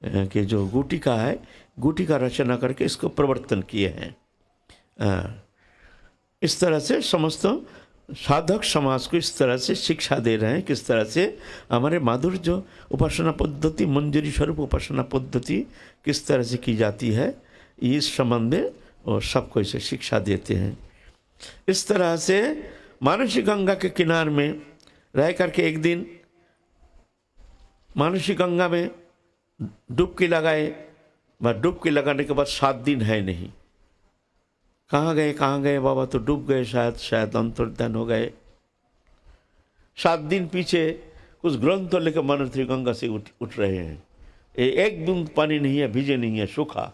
के जो गुटिका है, गुटिका रचना करके इसको प्रवर्तन किए हैं। इस तरह से समस्त साधक समाज को इस तरह से शिक्षा दे रहे हैं, किस तरह से हमारे माधुर्य जो उपासना पद्धति, मंजरी स्वरूप उपासना पद्धति किस तरह से की जाती है, इस संबंध में और सबको इसे शिक्षा देते हैं। इस तरह से मानसी गंगा के किनारे में रह करके एक दिन मानसी गंगा में डुबकी लगाए, बस डुबकी लगाने के बाद 7 दिन है नहीं। कहाँ गए बाबा, तो डूब गए, शायद अंतर्ध्यान हो गए। 7 दिन पीछे कुछ ग्रंथ तो लेकर मानसी गंगा से उठ रहे हैं, एक बूंद पानी नहीं है, भिजे नहीं है, सूखा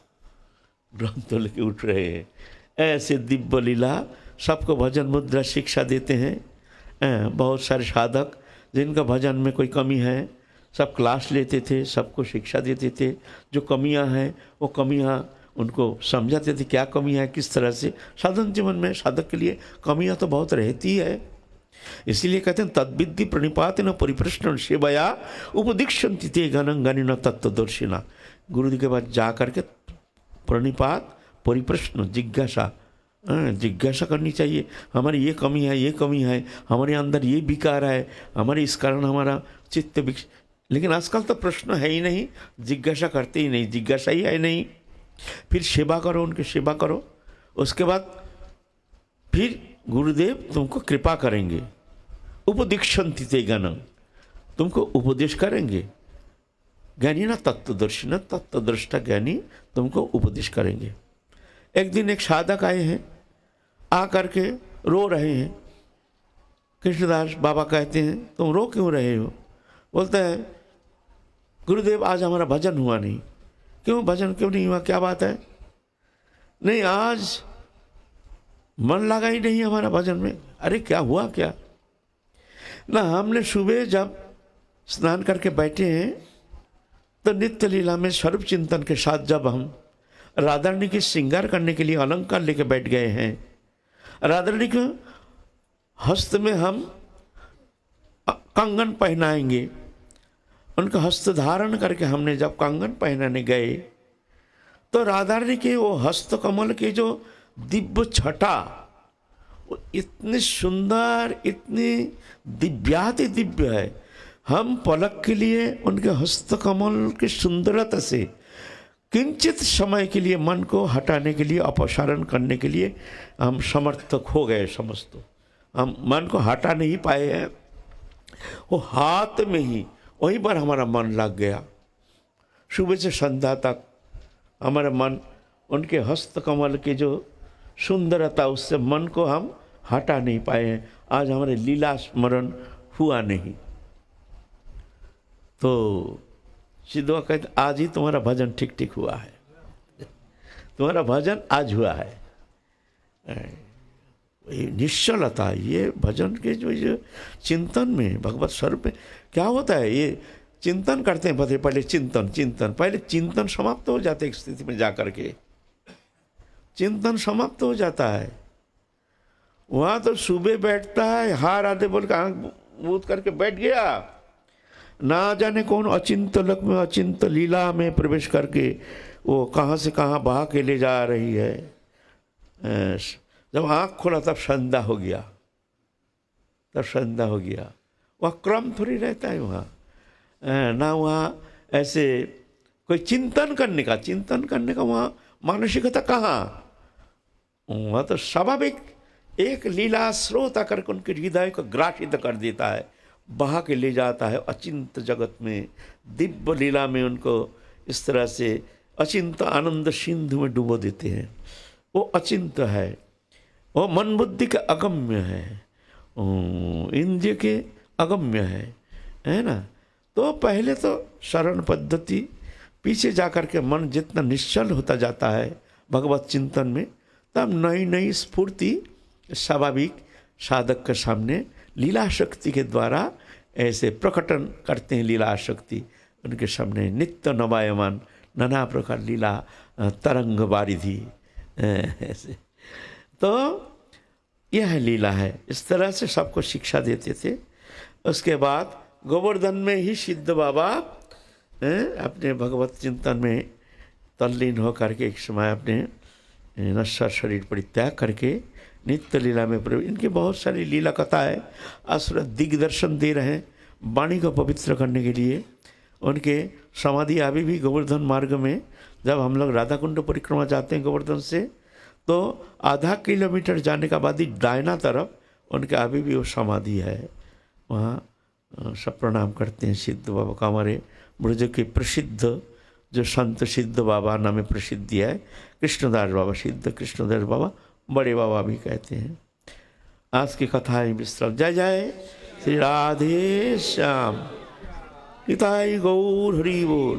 ग्रंथ तो लेकर उठ रहे हैं। ऐसे दिव्य लीला सबको भजन मुद्रा शिक्षा देते हैं। बहुत सारे साधक जिनका भजन में कोई कमी है, सब क्लास लेते थे, सबको शिक्षा देते थे। जो कमियां हैं वो कमियां उनको समझाते थे, क्या कमी है, किस तरह से। साधन जीवन में साधक के लिए कमियां तो बहुत रहती है, इसीलिए कहते हैं तद्विद्धि प्रणिपातेन परिप्रश्न सेवया उपदीक्षन्ति ते गणं गणिन तत्त्वदर्शिना। गुरु जी के पास जा करके प्रणिपात, परिप्रश्न, जिज्ञासा करनी चाहिए। हमारी ये कमी है, ये कमी है, हमारे अंदर ये विकार है, हमारे इस कारण हमारा चित्त लेकिन आजकल तो प्रश्न है ही नहीं, जिज्ञासा करते ही नहीं, जिज्ञासा ही है नहीं। फिर सेवा करो, उनकी सेवा करो, उसके बाद फिर गुरुदेव तुमको कृपा करेंगे। उपदीक्षन्ति ते गणं, तुमको उपदेश करेंगे। ज्ञानी ना तत्वदर्शी, ना तत्वदृष्टा ज्ञानी तुमको उपदेश करेंगे। एक दिन एक साधक आए हैं, आ करके रो रहे हैं। कृष्णदास बाबा कहते हैं तुम रो क्यों रहे हो? बोलता है गुरुदेव आज हमारा भजन हुआ नहीं। क्यों भजन क्यों नहीं हुआ, क्या बात है? नहीं आज मन लगा ही नहीं हमारा भजन में। अरे क्या हुआ क्या? ना हमने सुबह जब स्नान करके बैठे हैं तो नित्य लीला में स्वरूप चिंतन के साथ जब हम राधा रानी की श्रृंगार करने के लिए अलंकार लेके बैठ गए हैं, राधा रानी के हस्त में हम कंगन पहनाएंगे। उनका हस्त धारण करके हमने जब कंगन पहनाने गए तो राधा रानी के वो हस्त कमल के जो दिव्य छटा, वो इतनी सुंदर, इतनी दिव्याति दिव्य है। हम पलक के लिए उनके हस्त कमल की सुंदरता से किंचित समय के लिए मन को हटाने के लिए, अपसारण करने के लिए हम समर्थक हो गए। समझतो हम मन को हटा नहीं पाए हैं, वो हाथ में ही वहीं पर हमारा मन लग गया। सुबह से संध्या तक हमारा मन उनके हस्त कमल के जो सुंदरता, उससे मन को हम हटा नहीं पाए हैं। आज हमारे लीला स्मरण हुआ नहीं। तो सिद्धवा कहते आज ही तुम्हारा भजन ठीक ठीक हुआ है, तुम्हारा भजन आज हुआ है। ये निश्चलता, ये भजन के जो चिंतन में भगवत स्वरूप में क्या होता है, ये चिंतन करते हैं। पहले चिंतन समाप्त हो जाता है। एक स्थिति में जाकर के चिंतन समाप्त हो जाता है। वहाँ तो सुबह बैठता है, हार आधे बोल के आँख बूद करके बैठ गया, ना जाने कौन अचिंत लक में अचिंत लीला में प्रवेश करके वो कहाँ से कहाँ बहा के ले जा रही है। जब आँख खोला तब संध्या हो गया, तब संध्या हो गया। वह क्रम थोड़ी रहता है वहाँ, ना वहाँ ऐसे कोई चिंतन करने का वहाँ मानसिकता कहाँ। वहाँ तो स्वाभाविक एक लीला स्रोत आकर के उनके हृदय को ग्रासित कर देता है, बहा के ले जाता है अचिंत जगत में, दिव्य लीला में उनको इस तरह से अचिंत आनंद सिंधु में डुबो देते हैं। वो अचिंत है, वो मन बुद्धि के अगम्य है, इंद्रिय के अगम्य है ना। तो पहले तो शरण पद्धति, पीछे जाकर के मन जितना निश्चल होता जाता है भगवत चिंतन में, तब नई नई स्फूर्ति स्वाभाविक साधक के सामने लीला शक्ति के द्वारा ऐसे प्रकटन करते हैं। लीला शक्ति उनके सामने नित्य नवायमान नाना प्रकार लीला तरंग वारिधि ऐसे। तो यह लीला है, इस तरह से सबको शिक्षा देते थे। उसके बाद गोवर्धन में ही सिद्ध बाबा अपने भगवत चिंतन में तल्लीन होकर के एक समय अपने नश्वर शरीर परित्याग करके नित्य लीला में प्रवेश। इनकी बहुत सारी लीला कथा है, असुर दिग्दर्शन दे रहे हैं वाणी को पवित्र करने के लिए। उनके समाधि अभी भी गोवर्धन मार्ग में, जब हम लोग राधा कुंड परिक्रमा जाते हैं गोवर्धन से, तो आधा किलोमीटर जाने का बाद ही दाहिना तरफ उनके अभी भी वो समाधि है। वहाँ सब प्रणाम करते हैं सिद्ध बाबा का। हमारे ब्रज के प्रसिद्ध जो संत सिद्ध बाबा नाम प्रसिद्धि है, कृष्णदास बाबा, सिद्ध कृष्णदास बाबा, बड़े बाबा भी कहते हैं। आज की कथा है विश्राम। जय जय श्री राधे श्याम, हिताय गौर हरि बोल।